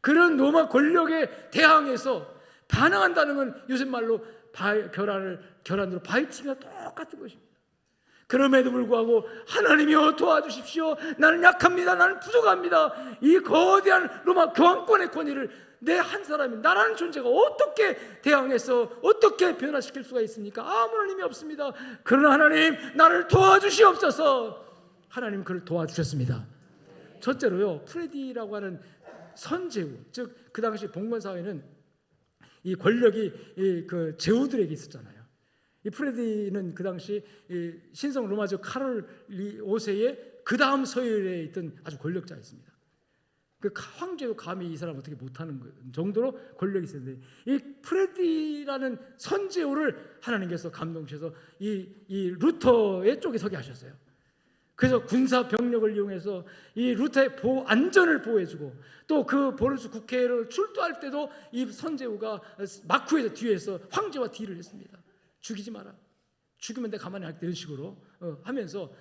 그런 로마 권력에 대항해서 반항한다는 건 요새 말로 결란으로 바이팅과 똑같은 것입니다. 그럼에도 불구하고 하나님이여 도와주십시오. 나는 약합니다. 나는 부족합니다. 이 거대한 로마 교황권의 권위를 내 한 사람이 나라는 존재가 어떻게 대항해서 어떻게 변화시킬 수가 있습니까? 아무런 힘이 없습니다. 그러나 하나님 나를 도와주시옵소서. 하나님 그를 도와주셨습니다. 첫째로요, 프레디라고 하는 선제후, 즉 그 당시 봉건 사회는 이 권력이 그 제후들에게 있었잖아요. 이 프레디는 그 당시 신성 로마제 카롤 5세의 그 다음 서열에 있던 아주 권력자였습니다. 그 황제도 감히 이 사람 어떻게 못하는 정도로 권력이 있었는데 이 프레디라는 선제후를 하나님께서 감동하셔서 이 루터의 쪽에 서게 하셨어요. 그래서 군사 병력을 이용해서 이 루터의 안전을 보호해주고 또 그 보르스 국회를 출두할 때도 이 선제후가 마쿠에서 뒤에서 황제와 딜을 했습니다. 죽이지 마라. 죽이면 내가 가만히 할게. 이런 식으로 하면서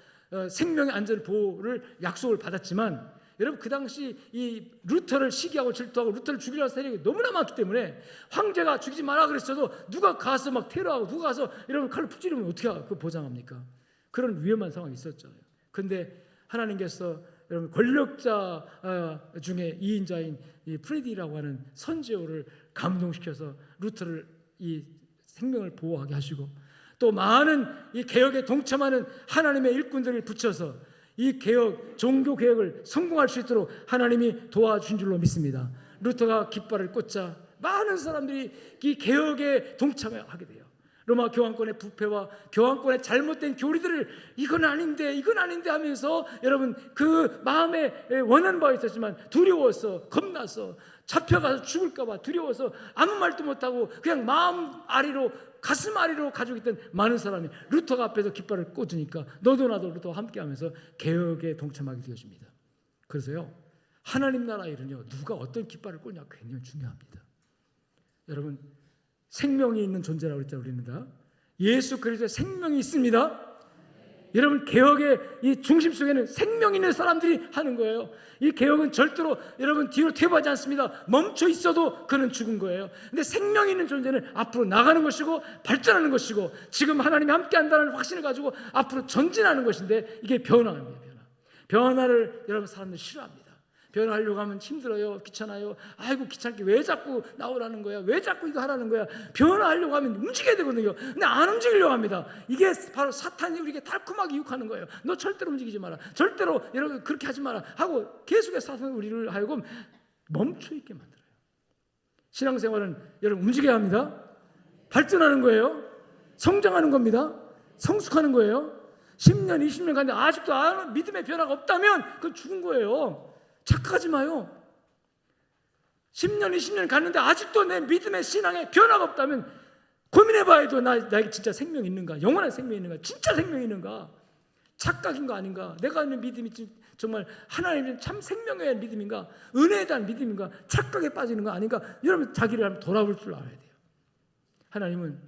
생명의 안전 보호를 약속을 받았지만 여러분 그 당시 이 루터를 시기하고 질투하고 루터를 죽이려는 세력이 너무나 많기 때문에 황제가 죽이지 마라 그랬어도 누가 가서 막 테러하고 누가 가서 여러분 칼로 푹 찌르면 어떻게 그 보장합니까? 그런 위험한 상황이 있었죠. 그런데 하나님께서 여러분 권력자 중에 2인자인 이 프레디라고 하는 선제후를 감동시켜서 루터를 이 생명을 보호하게 하시고 또 많은 이 개혁에 동참하는 하나님의 일꾼들을 붙여서 이 개혁, 종교 개혁을 성공할 수 있도록 하나님이 도와준 줄로 믿습니다. 루터가 깃발을 꽂자 많은 사람들이 이 개혁에 동참하게 돼요. 로마 교황권의 부패와 교황권의 잘못된 교리들을 이건 아닌데 하면서 여러분 그 마음에 원하는 바가 있었지만 두려워서 겁나서 잡혀가서 죽을까 봐 두려워서 아무 말도 못하고 그냥 마음 아리로 가슴 아리로 가지고 있던 많은 사람이 루터가 앞에서 깃발을 꽂으니까 너도 나도 루터와 함께하면서 개혁에 동참하게 되어집니다. 그래서요 하나님 나라 일은요 누가 어떤 깃발을 꽂냐 굉장히 중요합니다. 여러분 생명이 있는 존재라고 그랬잖아요. 우리는 예수 그리스도의 생명이 있습니다. 여러분 개혁의 이 중심 속에는 생명 있는 사람들이 하는 거예요. 이 개혁은 절대로 여러분 뒤로 퇴보하지 않습니다. 멈춰 있어도 그는 죽은 거예요. 근데 생명 있는 존재는 앞으로 나가는 것이고 발전하는 것이고 지금 하나님이 함께 한다는 확신을 가지고 앞으로 전진하는 것인데 이게 변화입니다. 변화를 여러분 사람들 싫어합니다. 변화하려고 하면 힘들어요. 귀찮아요. 아이고 귀찮게 왜 자꾸 나오라는 거야. 왜 자꾸 이거 하라는 거야. 변화하려고 하면 움직여야 되거든요. 근데 안 움직이려고 합니다. 이게 바로 사탄이 우리에게 달콤하게 유혹하는 거예요. 너 절대로 움직이지 마라. 절대로 여러분 그렇게 하지 마라 하고 계속해서 사탄이 우리를 하여금 멈춰있게 만들어요. 신앙생활은 여러분 움직여야 합니다. 발전하는 거예요. 성장하는 겁니다. 성숙하는 거예요. 10년 20년 갔는데 아직도 믿음의 변화가 없다면 그건 죽은 거예요. 착각하지 마요. 10년 20년 갔는데 아직도 내 믿음의 신앙에 변화가 없다면 고민해봐야 돼. 나에게 진짜 생명이 있는가? 영원한 생명이 있는가? 진짜 생명이 있는가? 착각인가 아닌가? 내가 있는 믿음이 정말 하나님의 참 생명의 믿음인가? 은혜에 대한 믿음인가? 착각에 빠지는 거 아닌가? 여러분 자기를 한번 돌아볼 줄 알아야 돼요. 하나님은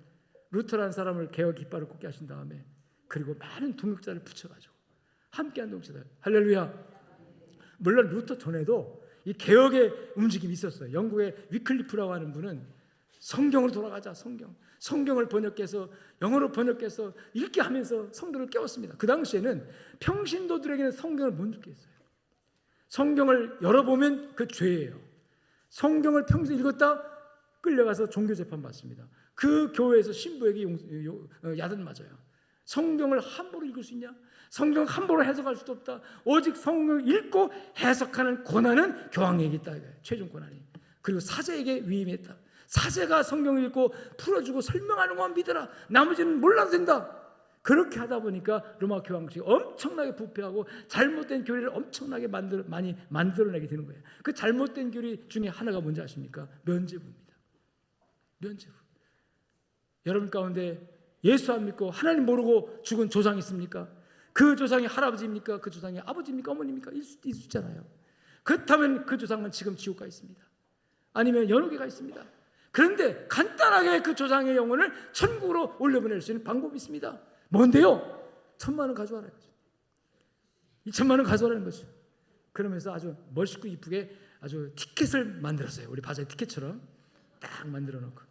루터라는 사람을 개혁 깃발을 꽂게 하신 다음에 그리고 많은 동역자를 붙여가지고 함께한 동시에 할렐루야. 물론 루터 전에도 이 개혁의 움직임이 있었어요. 영국의 위클리프라고 하는 분은 성경으로 돌아가자. 성경을 번역해서 영어로 번역해서 읽게 하면서 성도를 깨웠습니다. 그 당시에는 평신도들에게는 성경을 못 읽겠어요. 성경을 열어보면 그 죄예요. 성경을 평소에 읽었다 끌려가서 종교재판 받습니다. 그 교회에서 신부에게 야단 맞아요. 성경을 함부로 읽을 수 있냐? 성경을 함부로 해석할 수도 없다. 오직 성경을 읽고 해석하는 권한은 교황에게 있다. 최종 권한이. 그리고 사제에게 위임했다. 사제가 성경을 읽고 풀어주고 설명하는 것만 믿어라. 나머지는 몰라도 된다. 그렇게 하다 보니까 로마 교황 측이 엄청나게 부패하고 잘못된 교리를 엄청나게 많이 만들어내게 되는 거예요. 그 잘못된 교리 중에 하나가 뭔지 아십니까? 면죄부입니다. 면죄부. 여러분 가운데 예수 안 믿고 하나님 모르고 죽은 조상 있습니까? 그 조상이 할아버지입니까? 그 조상이 아버지입니까? 어머니입니까? 있을 수 있잖아요. 그렇다면 그 조상은 지금 지옥 가 있습니다. 아니면 연옥에 가 있습니다. 그런데 간단하게 그 조상의 영혼을 천국으로 올려보낼 수 있는 방법이 있습니다. 뭔데요? 1,000만 원 가져와라. 2,000만 원 가져와라는 거죠. 그러면서 아주 멋있고 이쁘게 아주 티켓을 만들었어요. 우리 바자회 티켓처럼 딱 만들어 놓고,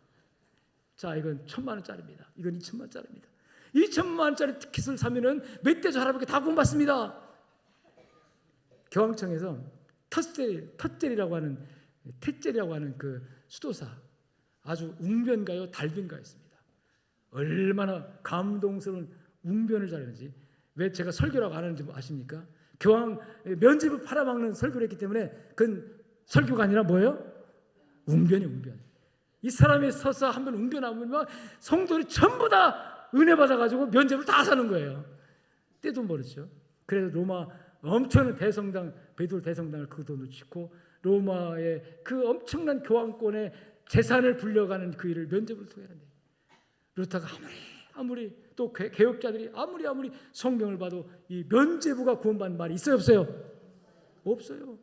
자, 이건 1,000만 원짜리입니다. 이건 2,000만 원짜리입니다. 2,000만 원짜리 티켓을 사면은 멧돼지 할아버지가 다 구원받습니다. 교황청에서 텃젤이라고 하는 그 수도사, 아주 웅변가요 달변가 있습니다. 얼마나 감동스러운 웅변을 잘하는지. 왜 제가 설교라고 안 하는지 아십니까? 교황 면죄부 팔아먹는 설교를 했기 때문에 그건 설교가 아니라 뭐예요? 웅변이 웅변. 이 사람이 서서 한번 웅변하면 성도들이 전부 다 은혜 받아가지고 면죄부를 다 사는 거예요. 때도 모르죠. 그래서 로마 엄청난 대성당, 베드로 대성당을 그 돈으로 짓고 로마의 그 엄청난 교황권의 재산을 불려가는 그 일을 면죄부를 통해 한대요. 루터가 아무리 또 개혁자들이 아무리 성경을 봐도 이 면죄부가 구원받는 말이 있어요, 없어요? 없어요.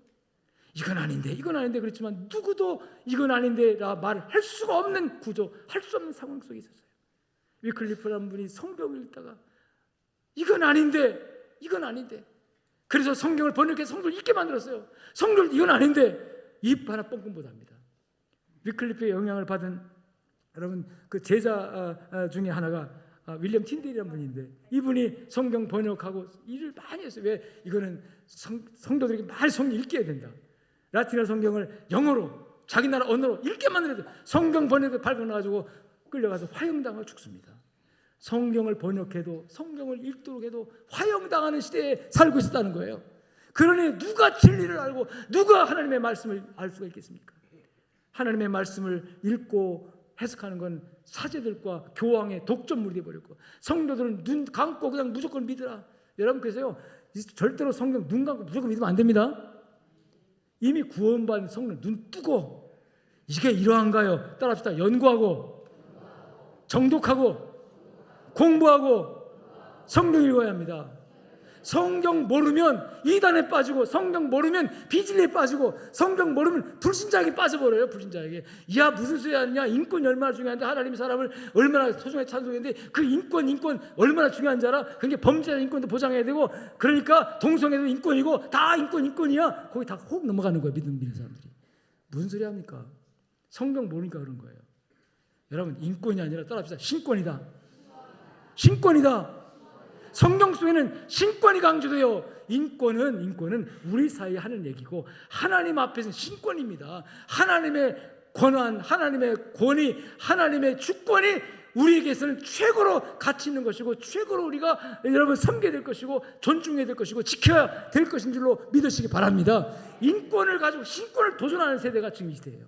이건 아닌데 그렇지만 누구도 이건 아닌데라 말할 수가 없는 구조, 할 수 없는 상황 속에 있었어요. 위클리프라는 분이 성경을 읽다가 이건 아닌데 그래서 성경을 번역해서 성경을 읽게 만들었어요. 성경을 이건 아닌데 입 하나 뻥끗 못합니다. 위클리프의 영향을 받은 여러분 그 제자 중에 하나가 윌리엄 틴델이라는 분인데, 이분이 성경 번역하고 일을 많이 했어요. 왜? 이거는 성도들에게 많이 성경 읽게 해야 된다. 라틴어 성경을 영어로 자기 나라 언어로 읽게 만들어야 돼. 성경 번역을 발견해가지고 끌려가서 화형당하고 죽습니다. 성경을 번역해도 성경을 읽도록 해도 화형당하는 시대에 살고 있었다는 거예요. 그러니 누가 진리를 알고 누가 하나님의 말씀을 알 수가 있겠습니까? 하나님의 말씀을 읽고 해석하는 건 사제들과 교황의 독점물이 되어버렸고, 성도들은 눈 감고 그냥 무조건 믿으라. 여러분 그래서요, 절대로 성경 눈 감고 무조건 믿으면 안 됩니다. 이미 구원받은 성령 눈 뜨고 이게 이러한가요? 따라합시다. 연구하고 정독하고 공부하고 성경 읽어야 합니다. 성경 모르면 이단에 빠지고, 성경 모르면 비진리에 빠지고, 성경 모르면 불신자에게 빠져버려요. 불신자에게. 야, 무슨 소리 하느냐, 인권이 얼마나 중요한데, 하나님이 사람을 얼마나 소중하게 찬송했는데 그 인권 얼마나 중요한지 알아? 그게 범죄자 인권도 보장해야 되고, 그러니까 동성애도 인권이고 다 인권이야. 거기 다 혹 넘어가는 거예요. 믿는 사람들이. 무슨 소리 합니까? 성경 모르니까 그런 거예요. 여러분, 인권이 아니라 따라합시다. 신권이다. 성경 속에는 신권이 강조돼요. 인권은 우리 사이에 하는 얘기고, 하나님 앞에서는 신권입니다. 하나님의 권한, 하나님의 권위, 하나님의 주권이 우리에게서는 최고로 가치 있는 것이고, 최고로 우리가 여러분 섬겨야 될 것이고, 존중해야 될 것이고, 지켜야 될 것인 줄로 믿으시기 바랍니다. 인권을 가지고 신권을 도전하는 세대가 지금 이 시대예요.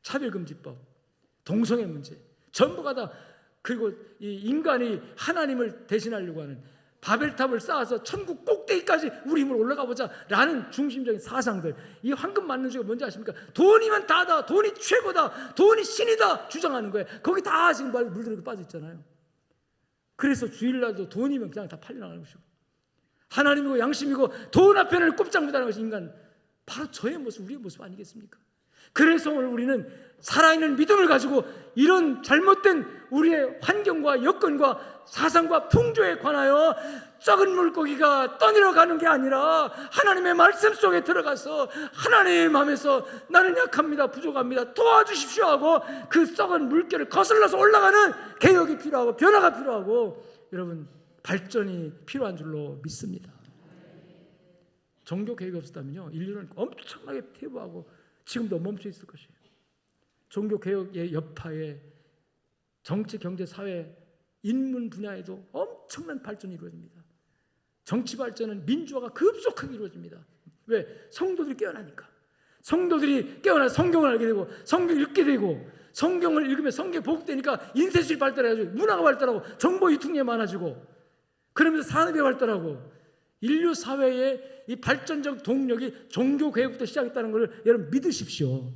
차별금지법, 동성애 문제, 전부가 다, 그리고 이 인간이 하나님을 대신하려고 하는 바벨탑을 쌓아서 천국 꼭대기까지 우리 힘으로 올라가 보자 라는 중심적인 사상들, 이 황금 맞는 주가 뭔지 아십니까? 돈이면 다다, 돈이 최고다, 돈이 신이다 주장하는 거예요. 거기 다 지금 물들고 빠져 있잖아요. 그래서 주일날도 돈이면 그냥 다 팔려나가는 것이고, 하나님이고 양심이고 돈 앞에는 꼼짝 못하는 것이 인간, 바로 저의 모습, 우리의 모습 아니겠습니까? 그래서 오늘 우리는 살아있는 믿음을 가지고 이런 잘못된 우리의 환경과 여건과 사상과 풍조에 관하여 썩은 물고기가 떠내려가는 게 아니라 하나님의 말씀 속에 들어가서 하나님 하면서 나는 약합니다, 부족합니다, 도와주십시오 하고 그 썩은 물결을 거슬러서 올라가는 개혁이 필요하고 변화가 필요하고 여러분 발전이 필요한 줄로 믿습니다. 종교 개혁이 없었다면요 인류는 엄청나게 퇴보하고 지금도 멈춰 있을 것이에요. 종교 개혁의 여파에 정치, 경제, 사회, 인문 분야에도 엄청난 발전이 이루어집니다. 정치 발전은 민주화가 급속하게 이루어집니다. 왜? 성도들이 깨어나니까. 성도들이 깨어나 성경을 알게 되고 성경을 읽게 되고 성경을 읽으면 성경이 보급되니까 인쇄술이 발달해가지고 문화가 발달하고 정보 유통량이 많아지고 그러면서 산업이 발달하고 인류 사회의 이 발전적 동력이 종교 개혁부터 시작했다는 것을 여러분 믿으십시오.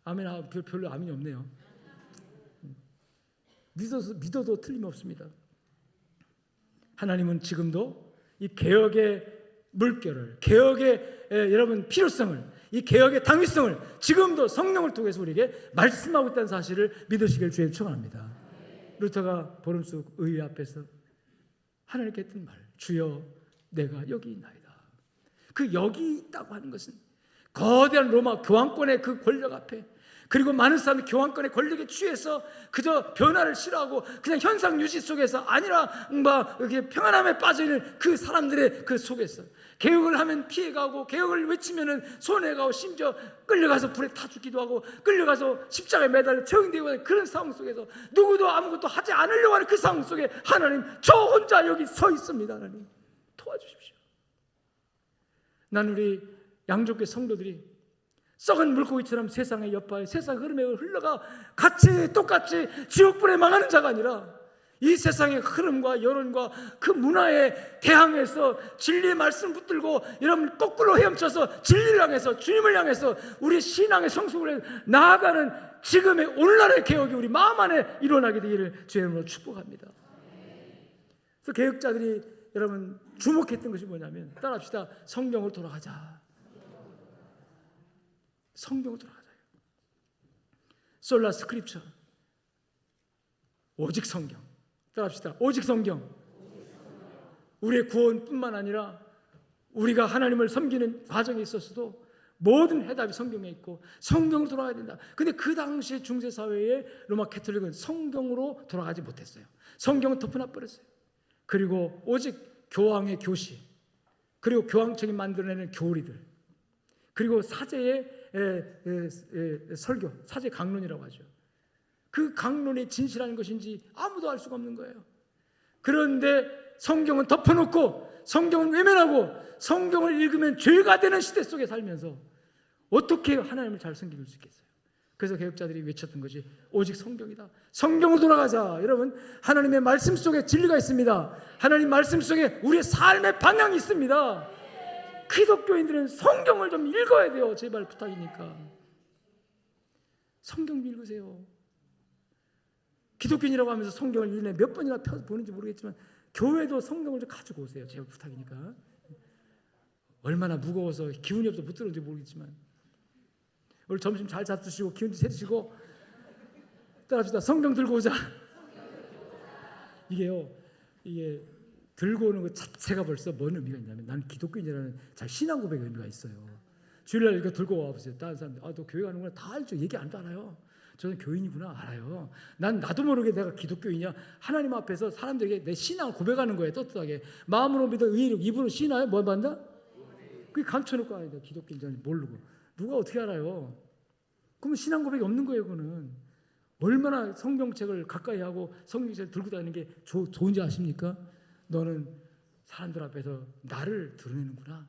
아멘. 별로 아멘이 없네요. 믿어도 틀림없습니다. 하나님은 지금도 이 개혁의 물결을, 개혁의 여러분 필요성을, 이 개혁의 당위성을 지금도 성령을 통해서 우리에게 말씀하고 있다는 사실을 믿으시길 주의 축원합니다. 루터가 보름숲 의회 앞에서 하나님께 했던 말, 주여 내가 여기 있나이다. 그 여기 있다고 하는 것은 거대한 로마 교황권의 그 권력 앞에, 그리고 많은 사람이 교황권의 권력에 취해서 그저 변화를 싫어하고 그냥 현상 유지 속에서 아니라 이렇게 평안함에 빠져있는 그 사람들의 그 속에서 개혁을 하면 피해가고 개혁을 외치면은 손해가고 심지어 끌려가서 불에 타 죽기도 하고 끌려가서 십자가에 매달려 처형되고 하는 그런 상황 속에서 누구도 아무것도 하지 않으려고 하는 그 상황 속에 하나님, 저 혼자 여기 서 있습니다. 하나님 도와주십시오. 난 우리 양족교 성도들이 썩은 물고기처럼 세상의 여파에 세상 흐름에 흘러가 같이 똑같이 지옥불에 망하는 자가 아니라 이 세상의 흐름과 여론과 그 문화에 대항해서 진리의 말씀 붙들고 여러분 거꾸로 헤엄쳐서 진리를 향해서 주님을 향해서 우리 신앙의 성숙을 나아가는 지금의 오늘날의 개혁이 우리 마음 안에 일어나게 되기를 주의 이름으로 축복합니다. 그래서 개혁자들이 여러분 주목했던 것이 뭐냐면 따라합시다. 성경으로 돌아가자. 성경으로 돌아가자. 솔라 스크립처. 오직 성경. 따라합시다. 오직 성경. 우리의 구원뿐만 아니라 우리가 하나님을 섬기는 과정에 있어서도 모든 해답이 성경에 있고 성경으로 돌아가야 된다. 근데 그 당시에 중세사회의 로마 캐톨릭은 성경으로 돌아가지 못했어요. 성경은 덮어놔 버렸어요. 그리고 오직 교황의 교시, 그리고 교황청이 만들어내는 교리들, 그리고 사제의 설교, 사제 강론이라고 하죠. 그 강론이 진실한 것인지 아무도 알 수가 없는 거예요. 그런데 성경은 덮어놓고 성경은 외면하고 성경을 읽으면 죄가 되는 시대 속에 살면서 어떻게 하나님을 잘 섬길 수 있겠어요? 그래서 개혁자들이 외쳤던 것이 오직 성경이다. 성경으로 돌아가자. 여러분, 하나님의 말씀 속에 진리가 있습니다. 하나님 말씀 속에 우리의 삶의 방향이 있습니다. 기독교인들은 성경을 좀 읽어야 돼요. 제발 부탁이니까. 성경 읽으세요. 기독교인이라고 하면서 성경을 1년에 몇 번이나 펴서 보는지 모르겠지만 교회도 성경을 좀 가지고 오세요. 제발 부탁이니까. 얼마나 무거워서 기운이 없어서 못 들었는지 모르겠지만 오늘 점심 잘 잡수시고 기운 좀 세드시고 따라합시다. 성경 들고 오자. 이게 들고 오는 것 자체가 벌써 뭔 의미가 있냐면 나는 기독교인이라는 자 신앙 고백의 의미가 있어요. 주일날 이거 들고 와보세요. 다른 사람들 너 교회 가는구나 다 알죠. 얘기 안 알아요. 저는 교인이구나 알아요. 나도 모르게 내가 기독교인이야. 하나님 앞에서 사람들에게 내 신앙을 고백하는 거예요. 떳떳하게 마음으로 믿어 의로 입으로 신하요. 뭐 받는다? 그게 감춰놓고 아니다. 기독교인인지 모르고 누가 어떻게 알아요? 그러면 신앙 고백이 없는 거예요. 그거는 얼마나 성경책을 가까이 하고 성경책을 들고 다니는 게 좋은지 아십니까? 너는 사람들 앞에서 나를 드러내는구나.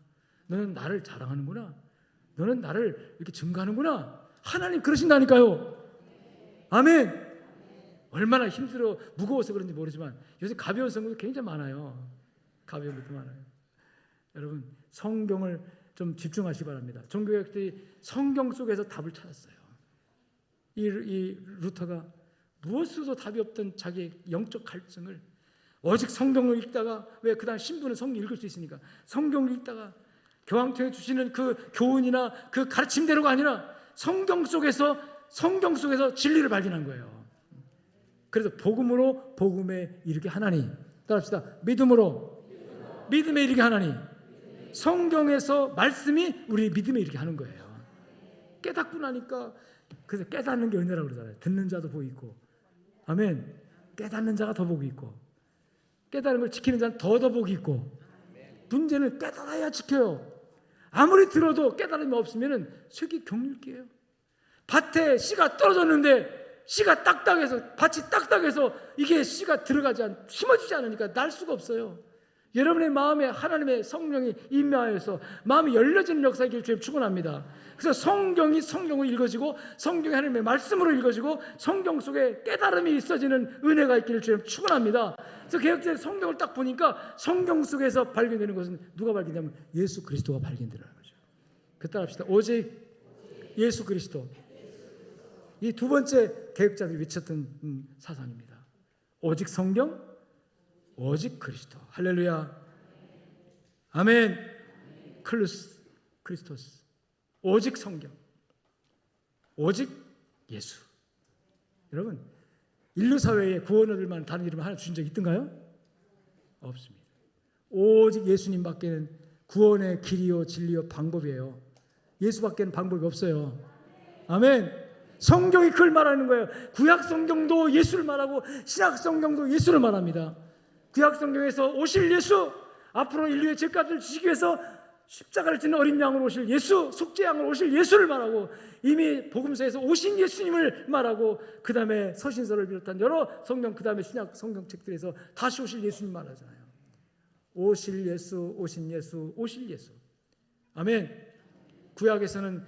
너는 나를 자랑하는구나. 너는 나를 이렇게 증거하는구나. 하나님 그러신다니까요. 아멘. 얼마나 힘들어 무거워서 그런지 모르지만 요새 가벼운 성경도 굉장히 많아요. 가벼운 것도 많아요. 여러분 성경을 좀 집중하시기 바랍니다. 종교개혁들이 성경 속에서 답을 찾았어요. 이 루터가 무엇으로도 답이 없던 자기의 영적 갈증을 오직 성경을 읽다가 왜 그다음 신부는 성경 읽을 수 있으니까 성경을 읽다가 교황청에 주시는 그 교훈이나 그 가르침대로가 아니라 성경 속에서 진리를 발견한 거예요. 그래서 복음으로 복음에 이르게 하나니 따라합시다. 믿음으로 믿음에 이르게 하나니. 성경에서 말씀이 우리 믿음에 이르게 하는 거예요. 깨닫고 나니까, 그래서 깨닫는 게 은혜라고 그러잖아요. 듣는 자도 복이 있고, 아멘. 깨닫는 자가 더 복이 있고, 깨달은 걸 지키는 자는 더 복이 있고. 문제는 깨달아야 지켜요. 아무리 들어도 깨달음이 없으면 쇠기 경률기예요. 밭에 씨가 떨어졌는데 씨가 딱딱해서, 밭이 딱딱해서 이게 씨가 심어지지 않으니까 날 수가 없어요. 여러분의 마음에 하나님의 성령이 임하여서 마음이 열려지는 역사의 길을 주님 축원합니다. 그래서 성경이 성경으로 읽어지고, 성경이 하나님의 말씀으로 읽어지고, 성경 속에 깨달음이 있어지는 은혜가 있기를 주님 축원합니다. 그래서 개혁자의 성경을 딱 보니까 성경 속에서 발견되는 것은 누가 발견되냐면 예수 그리스도가 발견되는 거죠. 그 따라합시다. 오직 예수 그리스도. 이 두 번째 개혁자들이 외쳤던 사상입니다. 오직 성경, 오직 그리스도. 할렐루야. 아멘. 클루스 크리스토스. 오직 성경, 오직 예수. 여러분, 인류 사회에 구원 얻을 만한 다른 이름 하나 주신 적 있던가요? 없습니다. 오직 예수님밖에는 구원의 길이요 진리요 방법이에요. 예수밖에는 방법이 없어요. 아멘. 성경이 그걸 말하는 거예요. 구약 성경도 예수를 말하고 신약 성경도 예수를 말합니다. 구약 성경에서 오실 예수, 앞으로 인류의 죄값을 지시기 위해서 십자가를 지는 어린 양으로 오실 예수, 속죄양으로 오실 예수를 말하고, 이미 복음서에서 오신 예수님을 말하고, 그 다음에 서신서를 비롯한 여러 성경, 그 다음에 신약 성경책들에서 다시 오실 예수님 말하잖아요. 오실 예수, 오신 예수, 오실 예수. 아멘. 구약에서는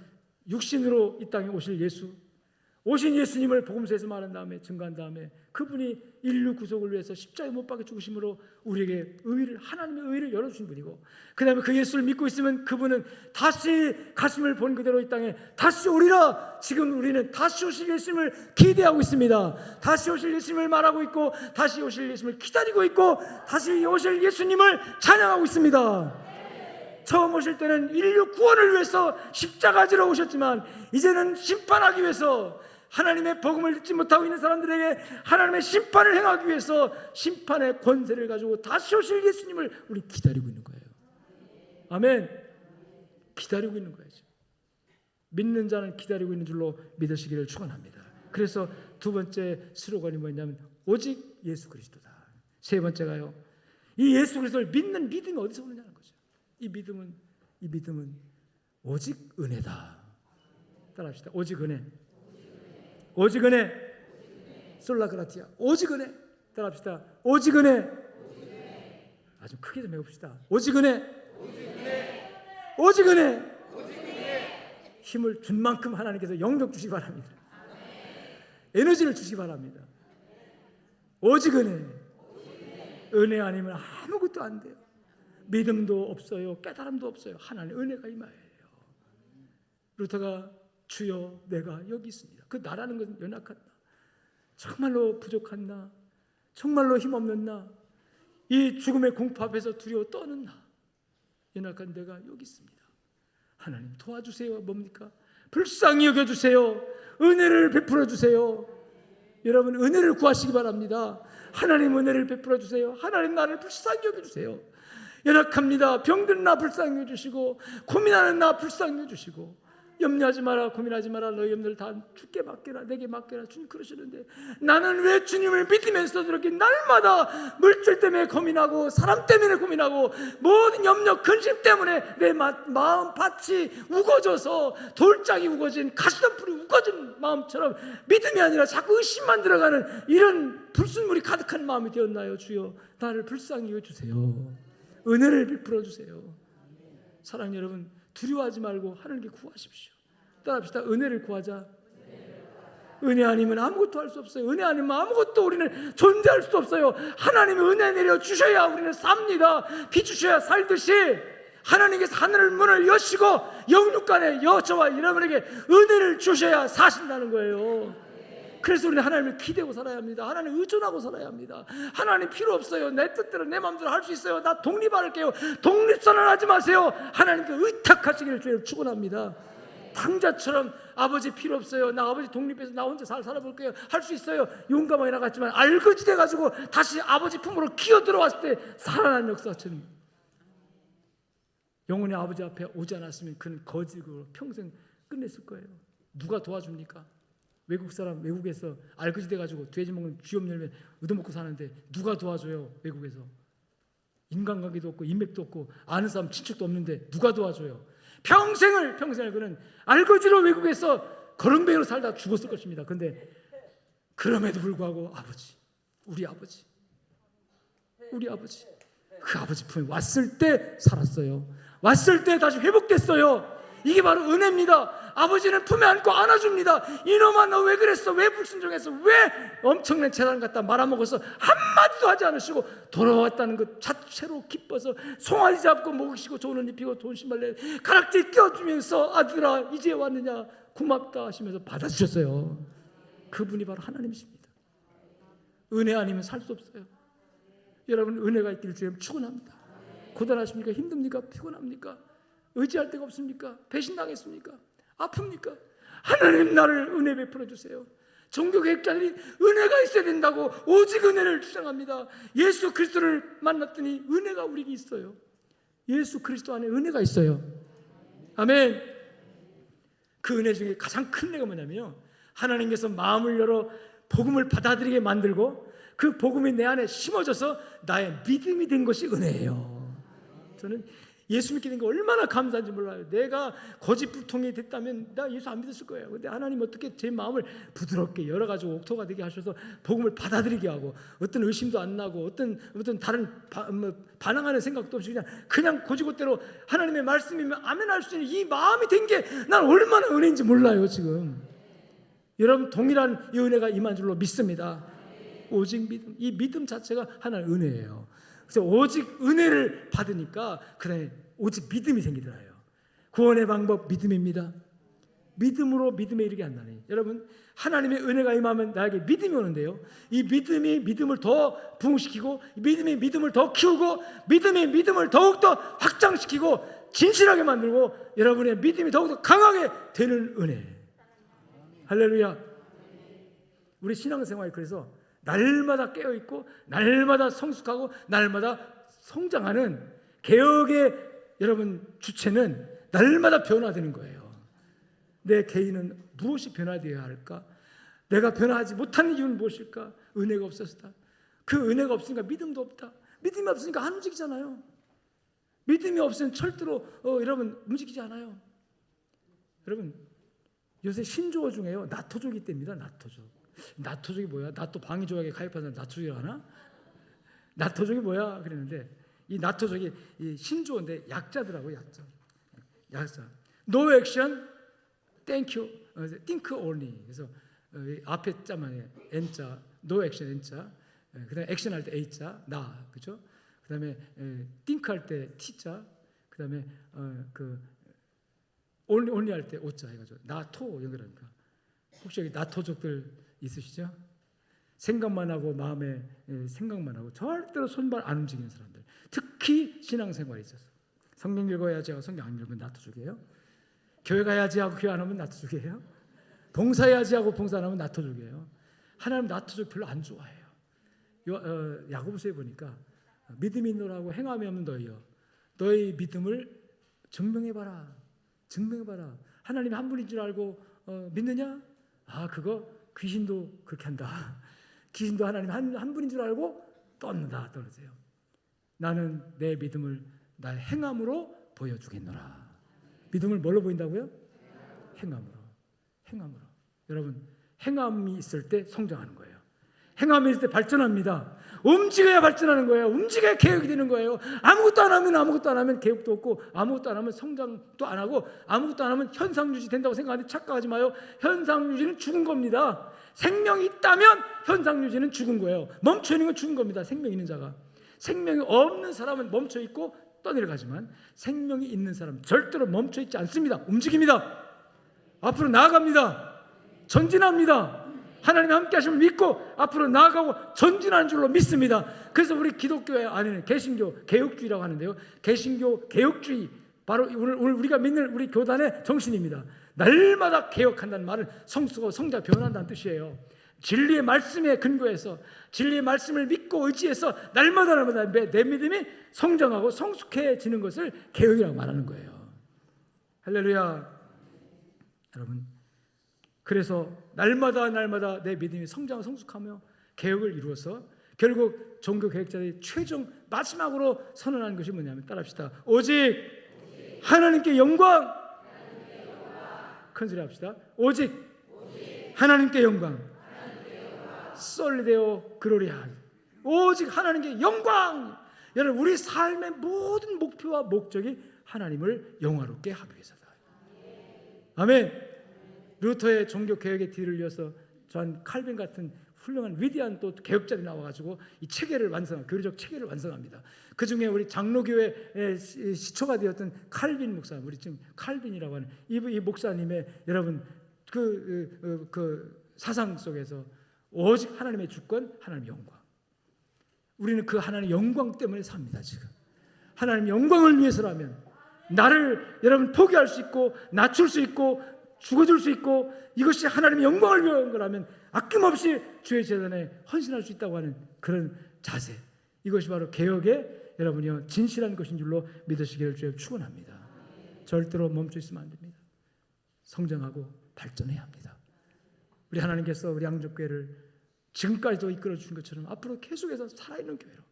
육신으로 이 땅에 오실 예수, 오신 예수님을 복음서에서 말한 다음에, 증거한 다음에, 그분이 인류 구속을 위해서 십자가에 못 박혀 죽으심으로 우리에게 의를, 하나님의 의를 열어주신 분이고, 그 다음에 그 예수를 믿고 있으면 그분은 다시 가슴을 본 그대로 이 땅에 다시 오리라. 지금 우리는 다시 오실 예수님을 기대하고 있습니다. 다시 오실 예수님을 말하고 있고, 다시 오실 예수님을 기다리고 있고, 다시 오실 예수님을 찬양하고 있습니다. 처음 오실 때는 인류 구원을 위해서 십자가 지러 오셨지만, 이제는 심판하기 위해서, 하나님의 복음을 듣지 못하고 있는 사람들에게 하나님의 심판을 행하기 위해서 심판의 권세를 가지고 다시 오실 예수님을 우리 기다리고 있는 거예요. 아멘. 기다리고 있는 거예요. 믿는 자는 기다리고 있는 줄로 믿으시기를 축원합니다. 그래서 두 번째 스로건이 뭐냐면 오직 예수 그리스도다. 세 번째가요, 이 예수 그리스도를 믿는 믿음이 어디서 오느냐는 거죠. 이 믿음은 오직 은혜다. 따라합시다. 오직 은혜. 오직 은혜. 솔라그라티아. 오직 은혜. 따라합시다. 오직 은혜. 아주 크게 좀 해봅시다. 오직 은혜. 오직 은혜. 힘을 준 만큼 하나님께서 영력 주시기 바랍니다. 에너지를 주시기 바랍니다. 오직 은혜. 은혜 아니면 아무것도 안 돼요. 믿음도 없어요. 깨달음도 없어요. 하나님의 은혜가 임하여요. 루터가 주여 내가 여기 있습니다. 그 나라는 것은 연약한 나, 정말로 부족한 나, 정말로 힘없는 나, 이 죽음의 공포 앞에서 두려워 떠는 나, 연약한 내가 여기 있습니다. 하나님 도와주세요. 뭡니까? 불쌍히 여겨주세요. 은혜를 베풀어 주세요. 여러분 은혜를 구하시기 바랍니다. 하나님 은혜를 베풀어 주세요. 하나님 나를 불쌍히 여겨주세요. 연약합니다. 병든 나 불쌍히 여주시고, 고민하는 나 불쌍히 여주시고, 염려하지 마라, 고민하지 마라, 너희 염려를 다 주께 맡겨라, 내게 맡겨라. 주님 그러시는데, 나는 왜 주님을 믿으면서도 이렇게 날마다 물질 때문에 고민하고, 사람 때문에 고민하고, 모든 염려, 근심 때문에 내 마음 밭이 우거져서 돌짝이 우거진, 가시덤불이 우거진 마음처럼 믿음이 아니라 자꾸 의심만 들어가는 이런 불순물이 가득한 마음이 되었나요? 주여 나를 불쌍히 여주세요. 은혜를 베풀어 주세요. 사랑하는 여러분, 두려워하지 말고 하나님께 구하십시오. 따라합시다. 은혜를 구하자. 은혜 아니면 아무것도 할 수 없어요. 은혜 아니면 아무것도 우리는 존재할 수 없어요. 하나님의 은혜 내려 주셔야 우리는 삽니다. 비 주셔야 살듯이 하나님께서 하늘 문을 여시고 영육간에 저와 여러분에게 은혜를 주셔야 사신다는 거예요. 그래서 우리는 하나님을 기대고 살아야 합니다. 하나님을 의존하고 살아야 합니다. 하나님 필요 없어요. 내 뜻대로 내 마음대로 할 수 있어요. 나 독립할게요. 독립선언하지 마세요. 하나님께 의탁하시기를 주님 축원합니다. 탕자처럼 아버지 필요 없어요. 나 아버지 독립해서 나 혼자 살아볼게요. 할 수 있어요. 용감하게 나갔지만 알거지 돼가지고 다시 아버지 품으로 기어 들어왔을 때 살아난 역사처럼 영혼의 아버지 앞에 오지 않았으면 그는 거지로 평생 끝냈을 거예요. 누가 도와줍니까? 외국 사람 외국에서 알거지 돼가지고 돼지 먹는 쥐업 열매 얻어먹고 사는데 누가 도와줘요? 외국에서 인간관계도 없고 인맥도 없고 아는 사람 친척도 없는데 누가 도와줘요? 평생을 그는 알거지로 외국에서 거렁뱅이로 살다 죽었을 것입니다. 그런데 그럼에도 불구하고 우리 아버지 그 아버지 품에 왔을 때 살았어요. 왔을 때 다시 회복됐어요. 이게 바로 은혜입니다. 아버지는 품에 안고 안아줍니다. 이놈아 너 왜 그랬어? 왜 불순종했어? 왜 엄청난 재단 갖다 말아먹어서 한마디도 하지 않으시고 돌아왔다는 것 자체로 기뻐서 송아지 잡고 먹이시고 좋은 옷 입히고 좋은 신발 내 가락지 껴주면서 아들아 이제 왔느냐 고맙다 하시면서 받아주셨어요. 그분이 바로 하나님이십니다. 은혜 아니면 살 수 없어요. 여러분 은혜가 있기를 주님 축원합니다. 고단하십니까? 힘듭니까? 피곤합니까? 의지할 데가 없습니까? 배신당했습니까? 아픕니까? 하나님 나를 은혜 베풀어 주세요. 종교개혁자들이 은혜가 있어야 된다고 오직 은혜를 주장합니다. 예수 그리스도를 만났더니 은혜가 우리에게 있어요. 예수 그리스도 안에 은혜가 있어요. 아멘. 그 은혜 중에 가장 큰 은혜가 뭐냐면요, 하나님께서 마음을 열어 복음을 받아들이게 만들고 그 복음이 내 안에 심어져서 나의 믿음이 된 것이 은혜예요. 저는 예수 믿게 된 거 얼마나 감사한지 몰라요. 내가 거짓불통이 됐다면 나 예수 안 믿었을 거예요. 근데 하나님 어떻게 제 마음을 부드럽게 열어가지고 옥토가 되게 하셔서 복음을 받아들이게 하고 어떤 의심도 안 나고 어떤 다른 반항하는 생각도 없이 그냥 고지고대로 하나님의 말씀이면 아멘할 수 있는 이 마음이 된 게 난 얼마나 은혜인지 몰라요. 지금 여러분 동일한 이 은혜가 임한 줄로 믿습니다. 오직 믿음, 이 믿음 자체가 하나의 은혜예요. 그래서 오직 은혜를 받으니까 그다음에 오직 믿음이 생기더라요. 구원의 방법 믿음입니다. 믿음으로 믿음에 이르게 한다니. 여러분 하나님의 은혜가 임하면 나에게 믿음이 오는데요, 이 믿음이 믿음을 더 부흥시키고 믿음이 믿음을 더 키우고 믿음이 믿음을 더욱더 확장시키고 진실하게 만들고 여러분의 믿음이 더욱더 강하게 되는 은혜. 할렐루야. 우리 신앙생활이 그래서 날마다 깨어있고 날마다 성숙하고 날마다 성장하는 개혁의 여러분 주체는 날마다 변화되는 거예요. 내 개인은 무엇이 변화되어야 할까? 내가 변화하지 못하는 이유는 무엇일까? 은혜가 없었다. 그 은혜가 없으니까 믿음도 없다. 믿음이 없으니까 안 움직이잖아요. 믿음이 없으면 절대로 여러분 움직이지 않아요. 여러분 요새 신조어 중에요 나토족이 있답니다. 나토족이 뭐야? 나토 방위조약에 가입한 사람 나토족이라고 하나? 나토족이 뭐야? 그랬는데 이 나토족이 이 신조어인데 약자더라고요. 약자. No action, thank you, think only. 그래서 앞에 자만 N자, no action N자, 그다음에 액션 할 때 A자, 나, 그죠? 그다음에 think 할 때 T자, 그다음에 그 only 할 때 O자 해가지고 나토 연결하니까. 혹시 여기 나토족들 있으시죠? 생각만 하고 마음에 생각만 하고 절대로 손발 안 움직이는 사람들, 특히 신앙생활에 있어서 성경 읽어야지 하고 성경 안 읽으면 나토족이에요. 교회 가야지 하고 교회 안 오면 나토족이에요. 봉사해야지 하고 봉사 안 하면 나토족이에요. 하나님 나토족 별로 안 좋아해요. 야고보서에 보니까 믿음이 있노라고 행함이 없는 너희여 너희 믿음을 증명해봐라. 하나님이 한 분인 줄 알고 믿느냐? 아 그거 귀신도 그렇게 한다. 귀신도 하나님 한 분인 줄 알고 떠세요. 나는 내 믿음을 나의 행함으로 보여주겠노라. 믿음을 뭘로 보인다고요? 행함으로. 여러분 행함이 있을 때 성장하는 거예요. 행함이 있을 때 발전합니다. 움직여야 발전하는 거예요. 움직여야 개혁이 되는 거예요. 아무것도 안 하면 개혁도 없고 아무것도 안 하면 성장도 안 하고 아무것도 안 하면 현상유지 된다고 생각하는데 착각하지 마요. 현상유지는 죽은 겁니다. 생명이 있다면 현상유지는 죽은 거예요. 멈춰있는 건 죽은 겁니다. 생명 있는 자가. 생명이 없는 사람은 멈춰있고 떠내려가지만 생명이 있는 사람은 절대로 멈춰있지 않습니다. 움직입니다. 앞으로 나아갑니다. 전진합니다. 하나님 함께 하심을 믿고 앞으로 나아가고 전진하는 줄로 믿습니다. 그래서 우리 기독교회 안에는 개신교 개혁주의라고 하는데요, 개신교 개혁주의 바로 오늘 우리가 믿는 우리 교단의 정신입니다. 날마다 개혁한다는 말은 성수고 성자 변한다는 뜻이에요. 진리의 말씀에 근거해서 진리의 말씀을 믿고 의지해서 날마다 내 믿음이 성장하고 성숙해지는 것을 개혁이라고 말하는 거예요. 할렐루야. 여러분, 그래서 날마다 내 믿음이 성장하고 성숙하며 개혁을 이루어서 결국 종교 개혁자들이 최종 마지막으로 선언하는 것이 뭐냐면, 따라합시다. 오직 하나님께 영광. 큰 소리 합시다. 오직 하나님께 영광. 솔리데오 그로리아. 오직 하나님께 영광. 여러분, 우리 삶의 모든 목표와 목적이 하나님을 영화롭게 하기 위해서다. 아멘. 루터의 종교 개혁의 뒤를 이어서 존 칼빈 같은 훌륭한 위대한 또 개혁자들이 나와가지고 이 체계를 교리적 체계를 완성합니다. 그 중에 우리 장로교회의 시초가 되었던 칼빈 목사, 우리 지금 칼빈이라고 하는 이 목사님의 여러분 그 사상 속에서 오직 하나님의 주권, 하나님의 영광. 우리는 그 하나님의 영광 때문에 삽니다. 지금 하나님의 영광을 위해서라면 나를 여러분 포기할 수 있고 낮출 수 있고 죽어줄 수 있고, 이것이 하나님의 영광을 위한 거라면 아낌없이 주의 재단에 헌신할 수 있다고 하는 그런 자세, 이것이 바로 개혁의 여러분이요 진실한 것인 줄로 믿으시기를 주여 축원합니다. 절대로 멈춰 있으면 안 됩니다. 성장하고 발전해야 합니다. 우리 하나님께서 우리 양적교회를 지금까지도 이끌어 주신 것처럼 앞으로 계속해서 살아있는 교회로,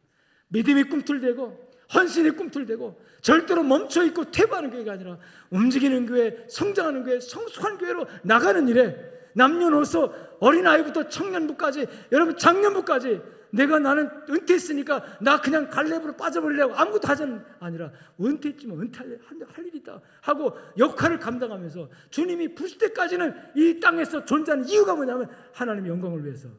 믿음이 꿈틀대고 헌신이 꿈틀대고 절대로 멈춰있고 퇴보하는 교회가 아니라 움직이는 교회, 성장하는 교회, 성숙한 교회로 나가는 일에 남녀노소 어린아이부터 청년부까지, 여러분 장년부까지 나는 은퇴했으니까 나 그냥 갈렙으로 빠져버리려고 아무것도 하자는 아니라, 은퇴했지만 은퇴할 일이 있다 하고 역할을 감당하면서 주님이 부실 때까지는 이 땅에서 존재하는 이유가 뭐냐면 하나님의 영광을 위해서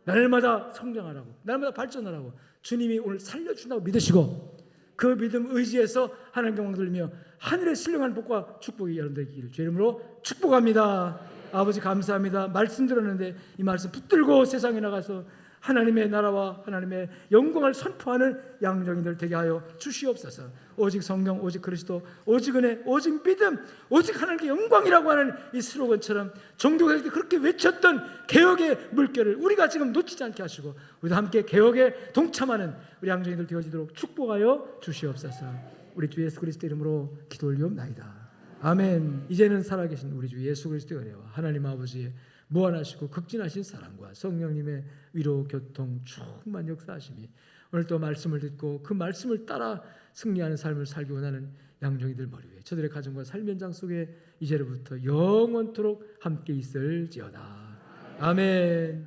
날마다 성장하라고, 날마다 발전하라고 주님이 오늘 살려준다고 믿으시고, 그 믿음 의지에서 하나님 영광 돌리며 하늘의 신령한 복과 축복이 여러분들에게 있기를 주의 이름으로 축복합니다. 아버지 감사합니다. 말씀 들었는데 이 말씀 붙들고 세상에 나가서 하나님의 나라와 하나님의 영광을 선포하는 양정이들 되게 하여 주시옵소서. 오직 성령, 오직 그리스도, 오직 은혜, 오직 믿음, 오직 하나님께 영광이라고 하는 이 슬로건처럼 종교개혁 때 그렇게 외쳤던 개혁의 물결을 우리가 지금 놓치지 않게 하시고, 우리도 함께 개혁에 동참하는 우리 양정이들 되어지도록 축복하여 주시옵소서. 우리 주 예수 그리스도 이름으로 기도 올리옵나이다. 아멘. 이제는 살아계신 우리 주 예수 그리스도의 은혜와 하나님 아버지의 무한하시고 극진하신 사랑과 성령님의 위로, 교통, 충만 역사하심이 오늘 또 말씀을 듣고 그 말씀을 따라 승리하는 삶을 살기 원하는 양정이들 머리 위에, 저들의 가정과 삶 현장 속에 이제로부터 영원토록 함께 있을지어다. 아멘.